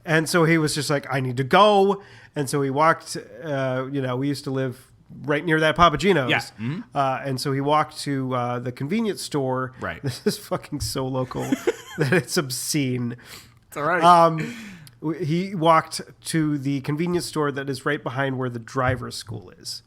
And so he was just like, I need to go. And so he walked, we used to live right near that Papagino's. Yeah. Mm-hmm. And so he walked to the convenience store. Right. This is fucking so local that it's obscene. It's all right. He walked to the convenience store that is right behind where the driver's school is.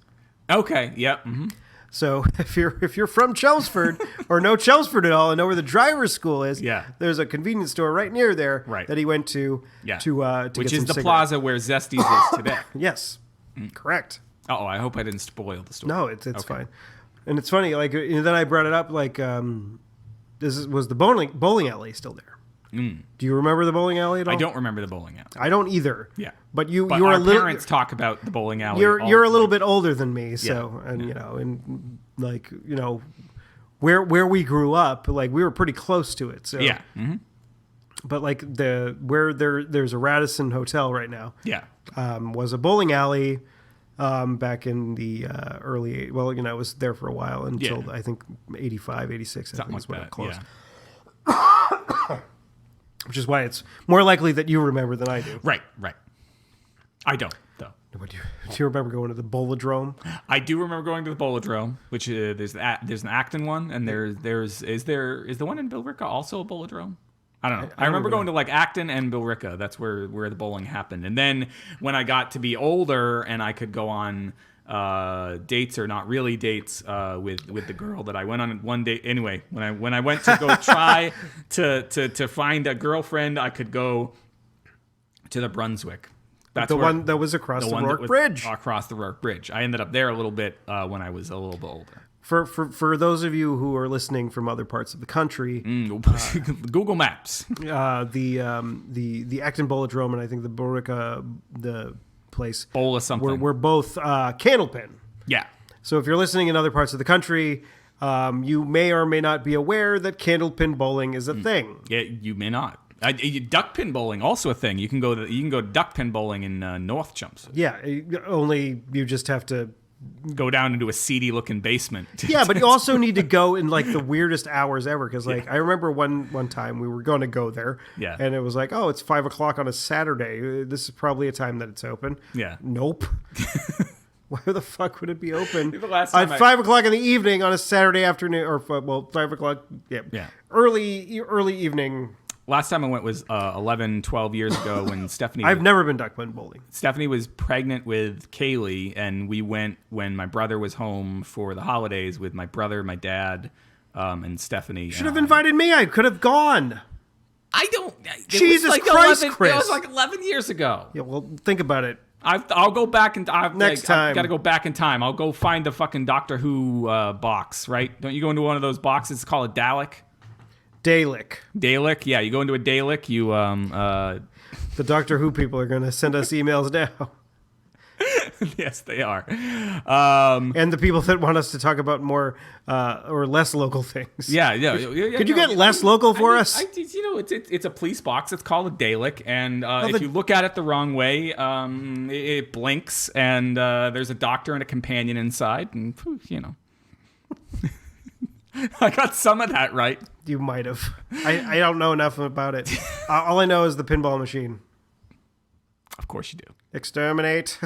Okay. Yep. Mm-hmm. So if you're from Chelmsford or know Chelmsford at all and know where the driver's school is, there's a convenience store right near there that he went to to which get is the cigarettes. plaza where Zesties is today. Yes, correct. Oh, I hope I didn't spoil the story. No, it's fine. And it's funny, like then I brought it up, like was the bowling alley still there? Do you remember the bowling alley at all? I don't remember the bowling alley. I don't either. Yeah, but you're our a little. Parents talk about the bowling alley. You're a little bit older than me, so and like where we grew up, like we were pretty close to it. So yeah. But like there's a Radisson Hotel right now. Yeah, was a bowling alley. Back in the early, it was there for a while until I think 85, 86. Something I think like when that. it closed. Which is why it's more likely that you remember than I do. Right. I don't, though. Do you remember going to the Bowladrome? I do remember going to the Bowladrome, which there's an Acton one, and is the one in Billerica also a Bowladrome? I don't know. I remember going to like Acton and Billerica. That's where the bowling happened. And then when I got to be older and I could go on dates or not really dates with the girl that I went on one date. Anyway, when I went to go try to find a girlfriend, I could go to the Brunswick. That's the one that was across the Rourke Bridge. Across the Rourke Bridge. I ended up there a little bit when I was a little bit older. For those of you who are listening from other parts of the country, Google Maps. The Acton Bowladrome and I think the Billerica the place Bowl of something. We're both Candlepin. Yeah. So if you're listening in other parts of the country, you may or may not be aware that Candlepin bowling is a thing. Yeah, you may not. Duckpin bowling also a thing. You can go duckpin bowling in North Chelmsford. Yeah, only you just have to go down into a seedy looking basement. Yeah, but you also need to go in like the weirdest hours ever. Because like I remember one time we were going to go there. Yeah. And it was like, oh, it's 5 o'clock on a Saturday. This is probably a time that it's open. Yeah. Nope. Why the fuck would it be open the last time at 5 o'clock in the evening on a Saturday afternoon? Or 5 o'clock. Yeah. Early evening. Last time I went was 11, 12 years ago when Stephanie... I've never been duckpin bowling. Stephanie was pregnant with Kaylee, and we went when my brother was home for the holidays with my brother, my dad, and Stephanie. Should have invited me. I could have gone. I don't... Jesus Christ, Chris. It was like 11 years ago. Yeah, well, think about it. I'll go back and... Next time. I've got to go back in time. I'll go find the fucking Doctor Who box, right? Don't you go into one of those boxes? It's called a Dalek. Dalek, yeah. You go into a Dalek, you... The Doctor Who people are going to send us emails now. Yes, they are. And the people that want us to talk about more or less local things. Yeah. Could you get less local for us? It's a police box. It's called a Dalek, and if you look at it the wrong way, it blinks, and there's a doctor and a companion inside, and I got some of that right. You might have. I don't know enough about it. All I know is the pinball machine. Of course you do. Exterminate.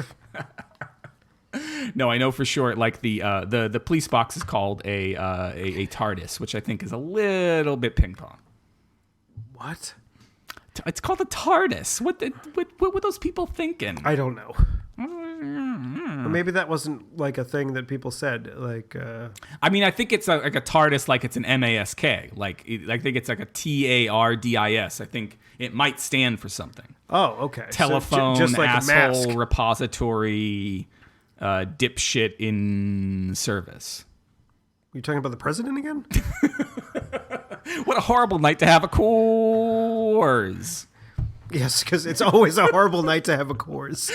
No, I know for sure. Like the police box is called a TARDIS, which I think is a little bit ping pong. What? It's called a TARDIS. What were those people thinking? I don't know. Or maybe that wasn't like a thing that people said. Like, I mean, I think it's like a TARDIS, like it's an MASK. Like, I think it's like a TARDIS. I think it might stand for something. Oh, okay. Telephone, so just like asshole, a mask. Repository, dipshit in service. You talking about the president again? What a horrible night to have a course. Yes, because it's always a horrible night to have a course.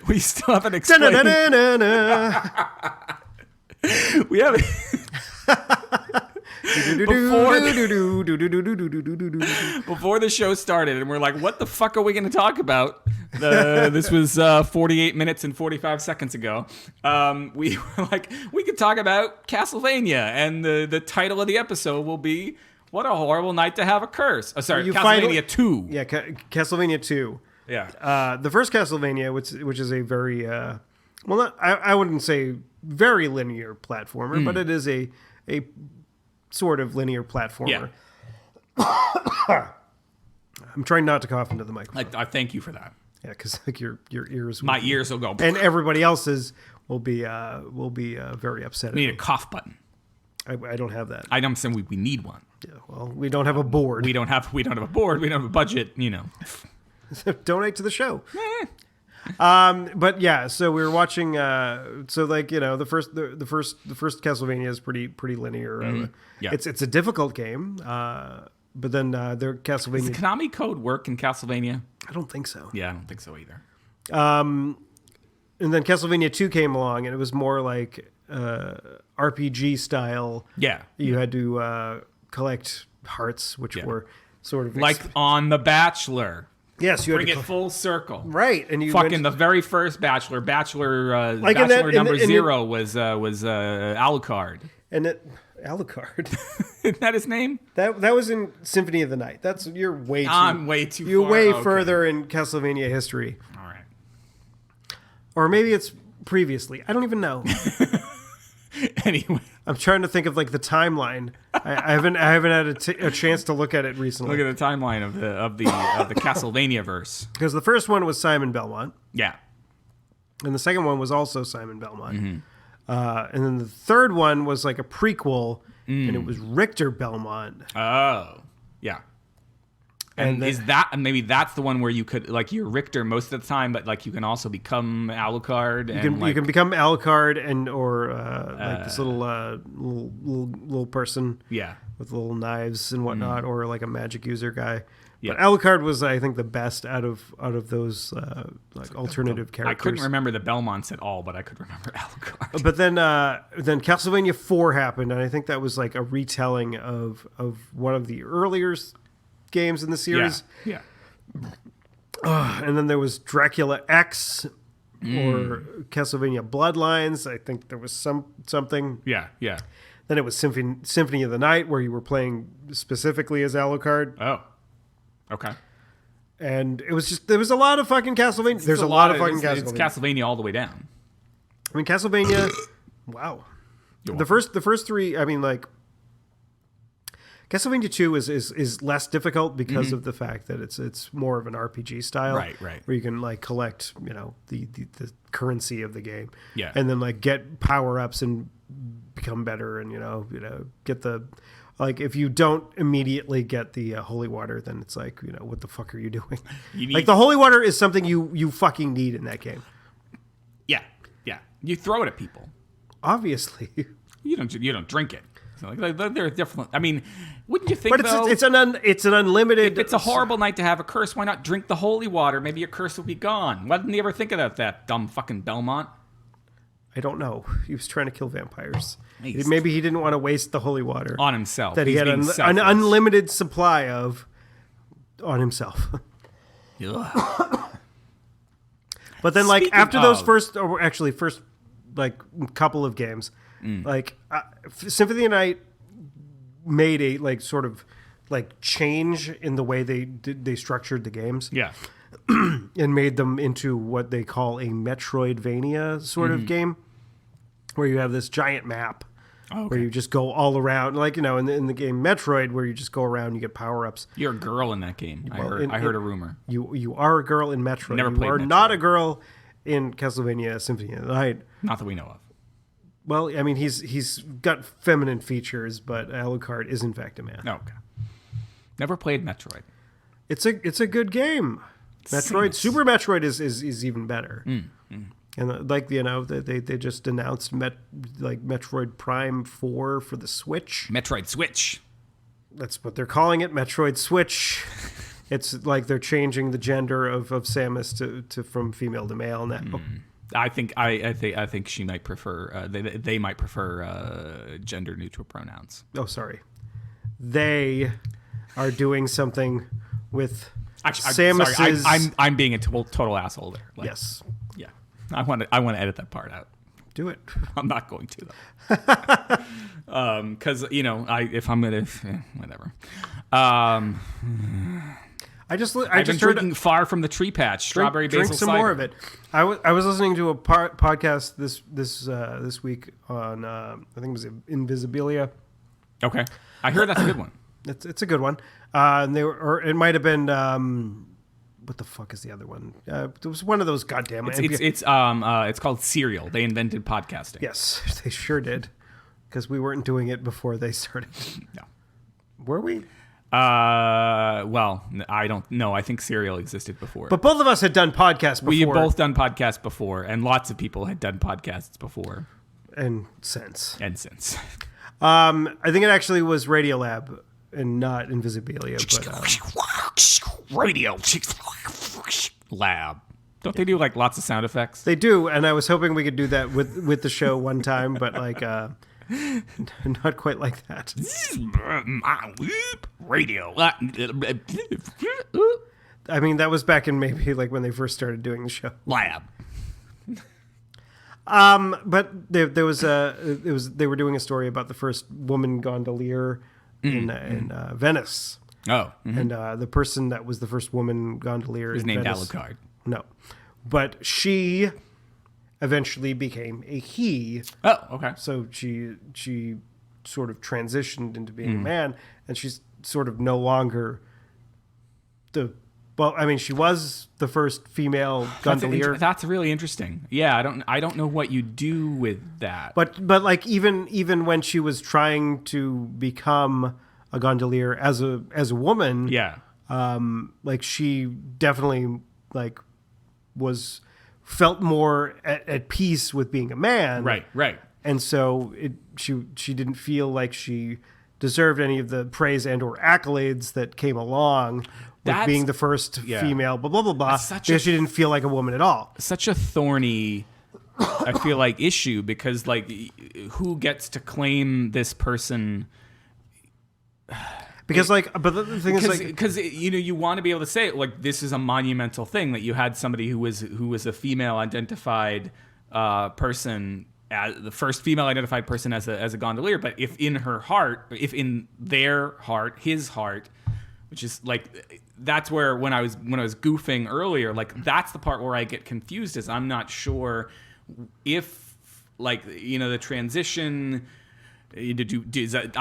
We still haven't explained. We haven't. Before the show started, and we're like, what the fuck are we going to talk about? This was 48 minutes and 45 seconds ago. We were like, we could talk about Castlevania, and the title of the episode will be, what a horrible night to have a curse. Oh, sorry, Castlevania 2. Yeah, Castlevania 2. Yeah. The first Castlevania, which is a very, I wouldn't say very linear platformer, but it is a sort of linear platformer. Yeah. I'm trying not to cough into the microphone. I thank you for that. Yeah, because like your ears, My ears will go. and everybody else's will be very upset. We need a cough button. I don't have that. I'm saying we need one. Yeah, well, we don't have a board. We don't have a board. We don't have a budget. Donate to the show. But yeah, so we were watching. So like the first Castlevania is pretty linear. Yeah. It's a difficult game. But then their Castlevania. Does the Konami code work in Castlevania? I don't think so. Yeah, I don't think so either. And then Castlevania 2 came along, and it was more like RPG style. Yeah. You had to collect hearts, which were sort of like on The Bachelor. Yes, you had Bring to it full circle. Right, and you fucking the very first Bachelor like Bachelor number 0 was Alucard. And Alucard. Isn't that his name? That was in Symphony of the Night. You're way too. I'm way too. You're far. way further in Castlevania history. All right. Or maybe it's previously. I don't even know. Anyway, I'm trying to think of like the timeline. I haven't had a chance to look at it recently. Look at the timeline of the Castlevania verse. Because the first one was Simon Belmont. Yeah. And the second one was also Simon Belmont. And then the third one was like a prequel, and it was Richter Belmont. Oh, yeah. And is that maybe that's the one where you could like you're Richter most of the time, but like you can also become Alucard. You can become Alucard or like this little person, with little knives and whatnot, or like a magic user guy. Yeah. But Alucard was, I think, the best out of those like alternative characters. I couldn't remember the Belmonts at all, but I could remember Alucard. But then Castlevania 4 happened, and I think that was like a retelling of one of the earlier games in the series. Yeah. And then there was Dracula X or Castlevania Bloodlines. I think there was something. Yeah. Then it was Symphony of the Night, where you were playing specifically as Alucard. Oh. Okay. And it was just there was a lot of fucking Castlevania. There's a lot of fucking Castlevania. It's Castlevania all the way down. I mean, Castlevania. Wow. The first three. I mean, like Castlevania 2 is less difficult because of the fact that it's more of an RPG style, right? Where you can like collect the currency of the game, and then like get power ups and become better, and get the. Like, if you don't immediately get the holy water, then it's like, what the fuck are you doing? Like, the holy water is something you fucking need in that game. Yeah. You throw it at people. Obviously. You don't drink it. So like they're different. I mean, wouldn't you think? But it's an unlimited. If it's a horrible night to have a curse, why not drink the holy water? Maybe your curse will be gone. Why didn't he ever think of that dumb fucking Belmont? I don't know. He was trying to kill vampires. Maybe he didn't want to waste the holy water on himself. That he had an unlimited supply of on himself. But then, like, after those first like couple of games, like Symphony of the Night made a like sort of like change in the way they structured the games. Yeah. And made them into what they call a Metroidvania sort of game, where you have this giant map where you just go all around, like in the game Metroid, where you just go around, you get power ups. You're a girl in that game. Well, I heard a rumor. You are a girl in Metroid. Never played Metroid. Not a girl in Castlevania Symphony of the Night. Not that we know of. Well, I mean, he's got feminine features, but Alucard is in fact a man. Okay. Never played Metroid. It's a good game. Metroid, Super Metroid is even better. And like they just announced Metroid Prime 4 for the Switch. Metroid Switch. That's what they're calling it, Metroid Switch. It's like they're changing the gender of Samus to from female to male now. I think she might prefer they might prefer gender neutral pronouns. Oh, sorry. They are doing something with Samus's. I'm being a total asshole there. Like, yes. Yeah. I want to edit that part out. Do it. I'm not going to though. Because if I'm gonna whatever. I just drinking Far from the Tree Patch strawberry basil drink some cider. more of it. I was listening to a podcast this week on I think it was Invisibilia. Okay, I heard that's a good one. It's a good one. And it might have been what the fuck is the other one? It was one of those goddamn. It's called Serial. They invented podcasting. Yes, they sure did, because we weren't doing it before they started. No. Were we? Well, I don't know. I think Serial existed before. But both of us had done podcasts before. We had both done podcasts before, and lots of people had done podcasts before. And since. I think it actually was Radiolab and not Invisibilia. But, Radio Lab. Don't they do like lots of sound effects? They do, and I was hoping we could do that with the show one time, but like not quite like that. Radio. I mean, that was back in maybe like when they first started doing the show. Lab. But they were doing a story about the first woman gondolier in Venice. Oh. And the person that was the first woman gondolier was in named Venice, Alucard. No. But she eventually became a he. Oh, okay. So she sort of transitioned into being a man, and she's sort of no longer she was the first female gondolier. That's really interesting. Yeah, I don't know what you do with that. But like even when she was trying to become a gondolier as a woman, yeah, like she definitely like felt more at peace with being a man. Right. And so she didn't feel like she deserved any of the praise and or accolades that came along with being the first female, blah, blah, blah, blah, because she didn't feel like a woman at all. Such a thorny, I feel like, issue, because like who gets to claim this person? Because but the thing is because you want to be able to say like this is a monumental thing that you had somebody who was a female identified person, as the first female identified person as a gondolier, but if in their heart, his heart, which is like that's where when I was goofing earlier, like that's the part where I get confused, is I'm not sure if like the transition. I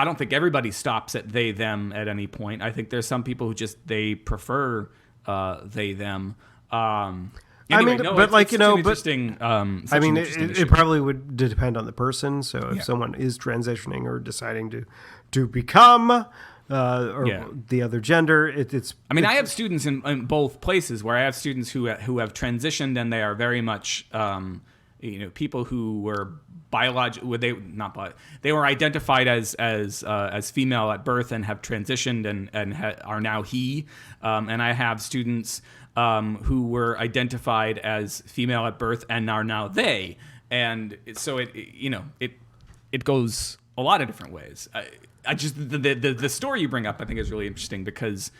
don't think everybody stops at they them at any point. I think there's some people who just they prefer they them. Anyway, interesting. It probably would depend on the person. So if someone is transitioning or deciding to become the other gender, it's. I mean, I have students in both places where I have students who have transitioned, and they are very much people who were they were identified as female at birth and have transitioned and are now he. And I have students who were identified as female at birth and are now they. And so it goes a lot of different ways. I just the story you bring up I think is really interesting because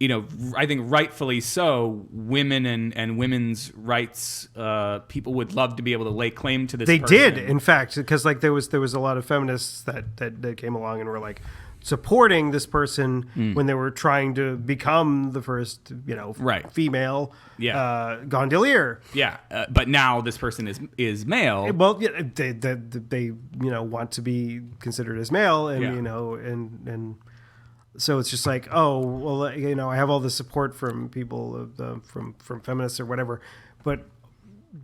I think rightfully so, women and women's rights people would love to be able to lay claim to this. They person. did, in fact, because like there was a lot of feminists that came along and were like supporting this person when they were trying to become the first female gondolier. Yeah, but now this person is male. Well, yeah, they want to be considered as male, and and. So it's just like, oh, well, I have all the support from people, from feminists or whatever, but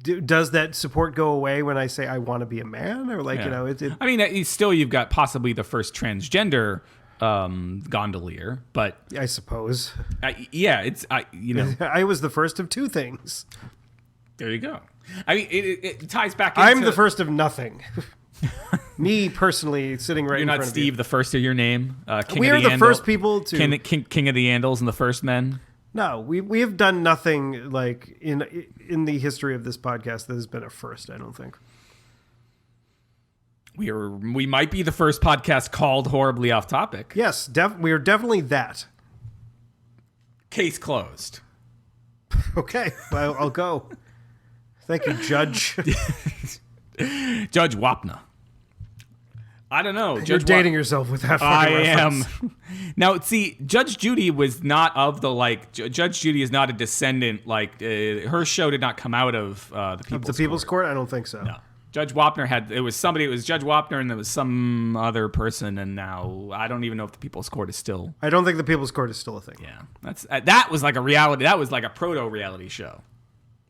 does that support go away when I say I want to be a man, or like I mean, you've got possibly the first transgender gondolier, but I suppose, I was the first of two things. There you go. I mean, it ties back. I'm the first of nothing. Me personally, sitting right in front of you. You're not Steve, the first of your name. We are the first people to King of the Andals and the first men. No, we have done nothing like in the history of this podcast that has been a first. I don't think we might be the first podcast called Horribly Off Topic. Yes, we are definitely that. Case closed. Okay, well, I'll go. Thank you, Judge. Judge Wapna. I don't know. You're dating yourself with that. I am. Now, see, Judge Judy was not of the Judge Judy is not a descendant. Her show did not come out of the People's Court. Court. I don't think so. No. Judge Wapner it was Judge Wapner and there was some other person, and now I don't even know if the People's Court is still. I don't think the People's Court is still a thing. Yeah, that was like a reality. That was like a proto-reality show,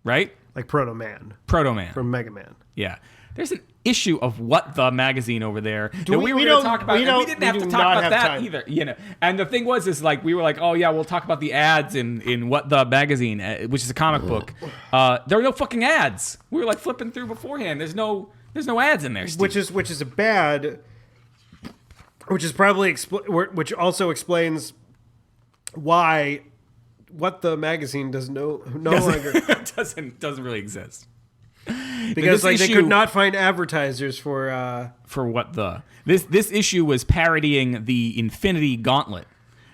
right? Like Proto-Man. Proto-Man from Mega Man. Yeah. There's an issue of What the magazine over there that we were going don't- to talk about. we And we don't- didn't we have do to not talk about have that time. either. You know, and the thing was, is like we were like, oh yeah, we'll talk about the ads in What the magazine, which is a comic book. There were no fucking ads. We were like flipping through beforehand. There's no ads in there, Steve. Which is a bad. Which is probably which also explains why What the magazine does no longer doesn't really exist. because like they could not find advertisers for What the this issue was parodying the Infinity Gauntlet,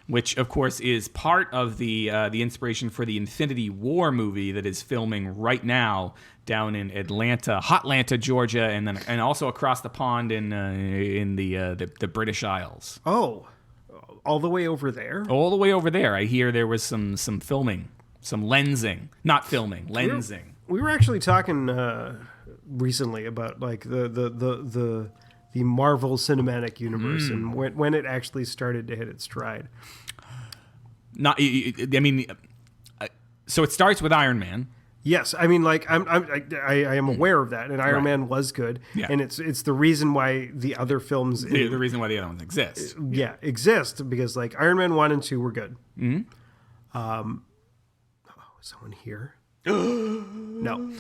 which of course is part of the inspiration for the Infinity War movie that is filming right now down in Hotlanta, Georgia, and also across the pond in the British Isles. Oh, all the way over there. All the way over there. I hear there was some filming, some lensing, not filming, lensing. We were actually talking recently about like the Marvel Cinematic Universe and when it actually started to hit its stride. So it starts with Iron Man. Yes, I mean, like I am aware of that, and Iron Man was good, and it's the reason why the other films, the reason why the other ones exist, exist because like Iron Man 1 and 2 were good. Is someone here? No.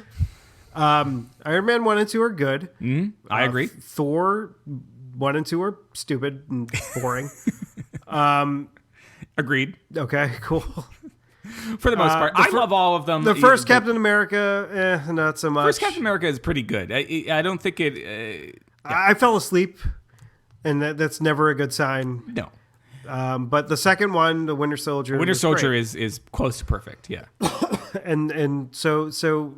Iron Man 1 and 2 are good. I agree. Thor 1 and 2 are stupid and boring. Agreed. Okay, cool. For the most part, I love all of them. The first Captain America, not so much. First Captain America is pretty good. I don't think it. I fell asleep, and that's never a good sign. No. But the second one, the Winter Soldier. Winter Soldier is close to perfect. Yeah. and so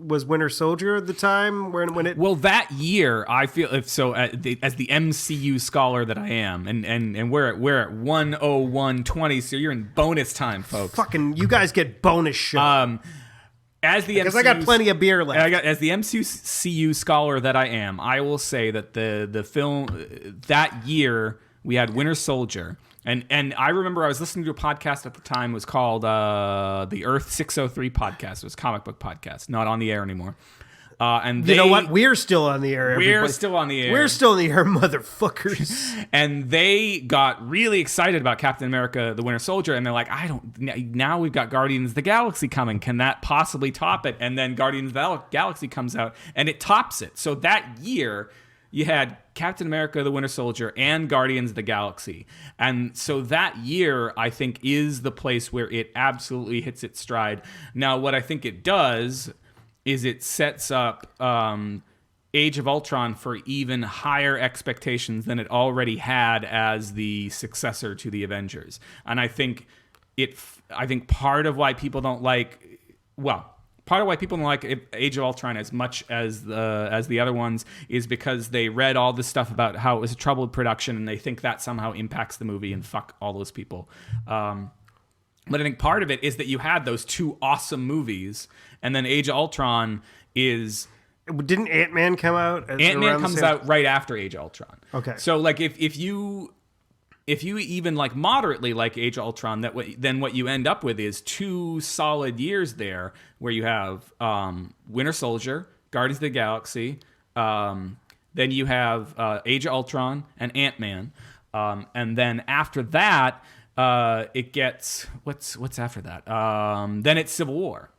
was Winter Soldier at the time when it. Well, that year I feel as the MCU scholar that I am, and we're at 101:20, so you're in bonus time, folks. Fucking, you guys get bonus shit. Because I got plenty of beer left. As the MCU scholar that I am, I will say that the film that year we had Winter Soldier. And I remember I was listening to a podcast at the time. It was called the Earth 603 podcast. It was a comic book podcast, not on the air anymore. And you know what? We're still on the air. We're still on the air. We're still in the air, motherfuckers. And they got really excited about Captain America, the Winter Soldier. And they're like, now we've got Guardians of the Galaxy coming. Can that possibly top it? And then Guardians of the Galaxy comes out and it tops it. So that year, you had Captain America, the Winter Soldier, and Guardians of the Galaxy. And so that year, I think, is the place where it absolutely hits its stride. Now, what I think it does is it sets up Age of Ultron for even higher expectations than it already had as the successor to the Avengers. And I think part of why people don't like... Part of why people don't like Age of Ultron as much as the other ones is because they read all this stuff about how it was a troubled production and they think that somehow impacts the movie, and fuck all those people. But I think part of it is that you had those two awesome movies, and then Age of Ultron is... Didn't Ant-Man come out? Ant-Man comes out right after Age of Ultron. Okay. So like if you even like moderately like Age of Ultron, then what you end up with is 2 solid years there where you have Winter Soldier, Guardians of the Galaxy, then you have Age of Ultron and Ant-Man, and then after that it gets what's after that? Then it's Civil War,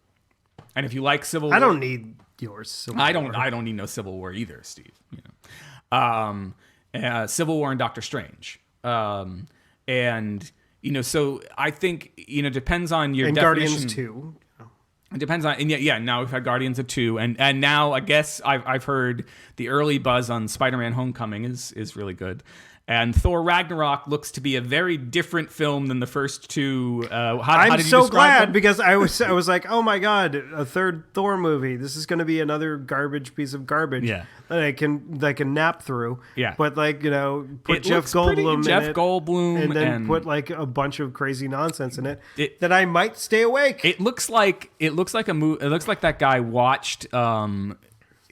and if you like Civil War, I don't need yours. Civil War. I don't need no Civil War either, Steve. You know, Civil War and Doctor Strange. And so I think depends on your definition. Guardians 2. It depends on, and yeah. Now we've had Guardians of 2, and now I guess I've heard the early buzz on Spider-Man: Homecoming is really good. And Thor Ragnarok looks to be a very different film than the first two. How did you so describe glad them? because I was like, oh my god, a third Thor movie. This is going to be another garbage piece of garbage. Yeah. that I can nap through. Yeah. But put It Jeff looks pretty- Goldblum in Jeff it, Goldblum, and then and- put like a bunch of crazy nonsense in it that I might stay awake. It looks like a movie. It looks like that guy watched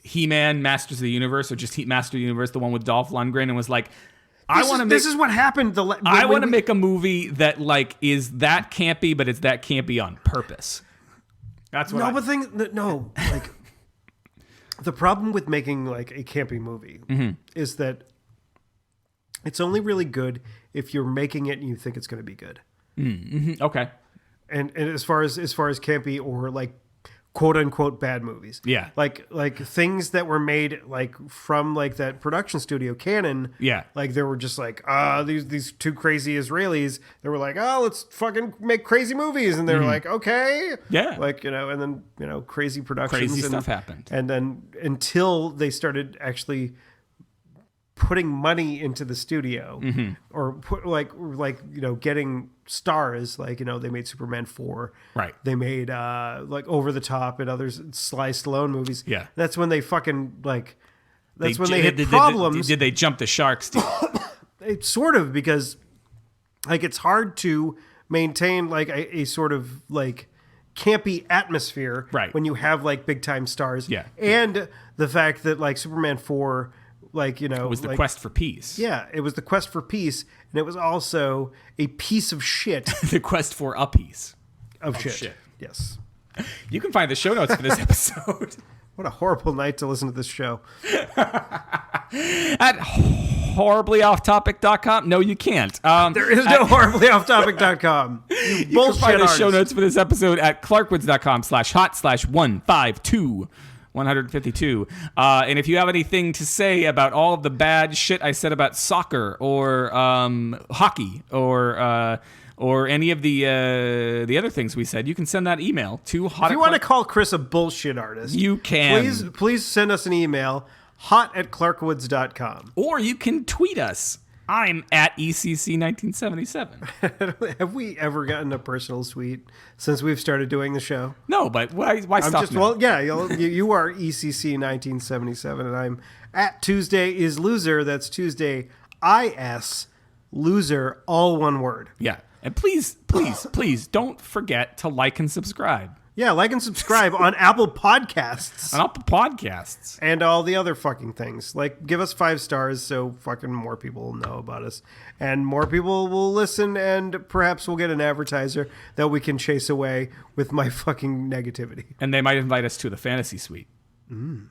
He-Man, Masters of the Universe, or just Master of the Universe, the one with Dolph Lundgren, and was like, This is what happened. I want to make a movie that like is that campy, but it's that campy on purpose. That's what. Like the problem with making like a campy movie is that it's only really good if you're making it and you think it's going to be good. Mm-hmm. Okay. And as far as campy or like quote unquote bad movies. Yeah. Like things that were made like from like that production studio Canon. Yeah. Like they were just like, these two crazy Israelis, they were like, let's fucking make crazy movies. And they were like, okay. Yeah. Like, and then, crazy productions. Crazy stuff happened. And then until they started actually putting money into the studio or getting stars, like, they made Superman 4. Right. They made like Over the Top and others, Sly Stallone movies. Yeah. That's when they fucking like, that's when they hit problems. Did they jump the sharks? It's sort of, because like it's hard to maintain like a sort of like campy atmosphere when you have like big time stars. Yeah. And the fact that like Superman 4, like, it was the quest for peace. Yeah, it was the quest for peace, and it was also a piece of shit. The quest for a piece of shit. Yes. You can find the show notes for this episode. What a horrible night to listen to this show. At horriblyofftopic.com. No, you can't. There is no horriblyofftopic.com. You can find the show notes for this episode at clarkwoods.com/hot/152. 152. And if you have anything to say about all of the bad shit I said about soccer or hockey or any of the other things we said, you can send that email to hot. If you want to call Chris a bullshit artist, you can. Please send us an email, hot@clarkwoods.com. Or you can tweet us. I'm at ECC1977. Have we ever gotten a personal tweet since we've started doing the show? No, but why stop now? Well, yeah, you are ECC1977, and I'm at Tuesday is Loser. That's Tuesday IS Loser, all one word. Yeah, and please don't forget to like and subscribe. Yeah, like and subscribe on Apple Podcasts. On Apple Podcasts. And all the other fucking things. Like, give us 5 stars so fucking more people will know about us. And more people will listen, and perhaps we'll get an advertiser that we can chase away with my fucking negativity. And they might invite us to the fantasy suite. Mm.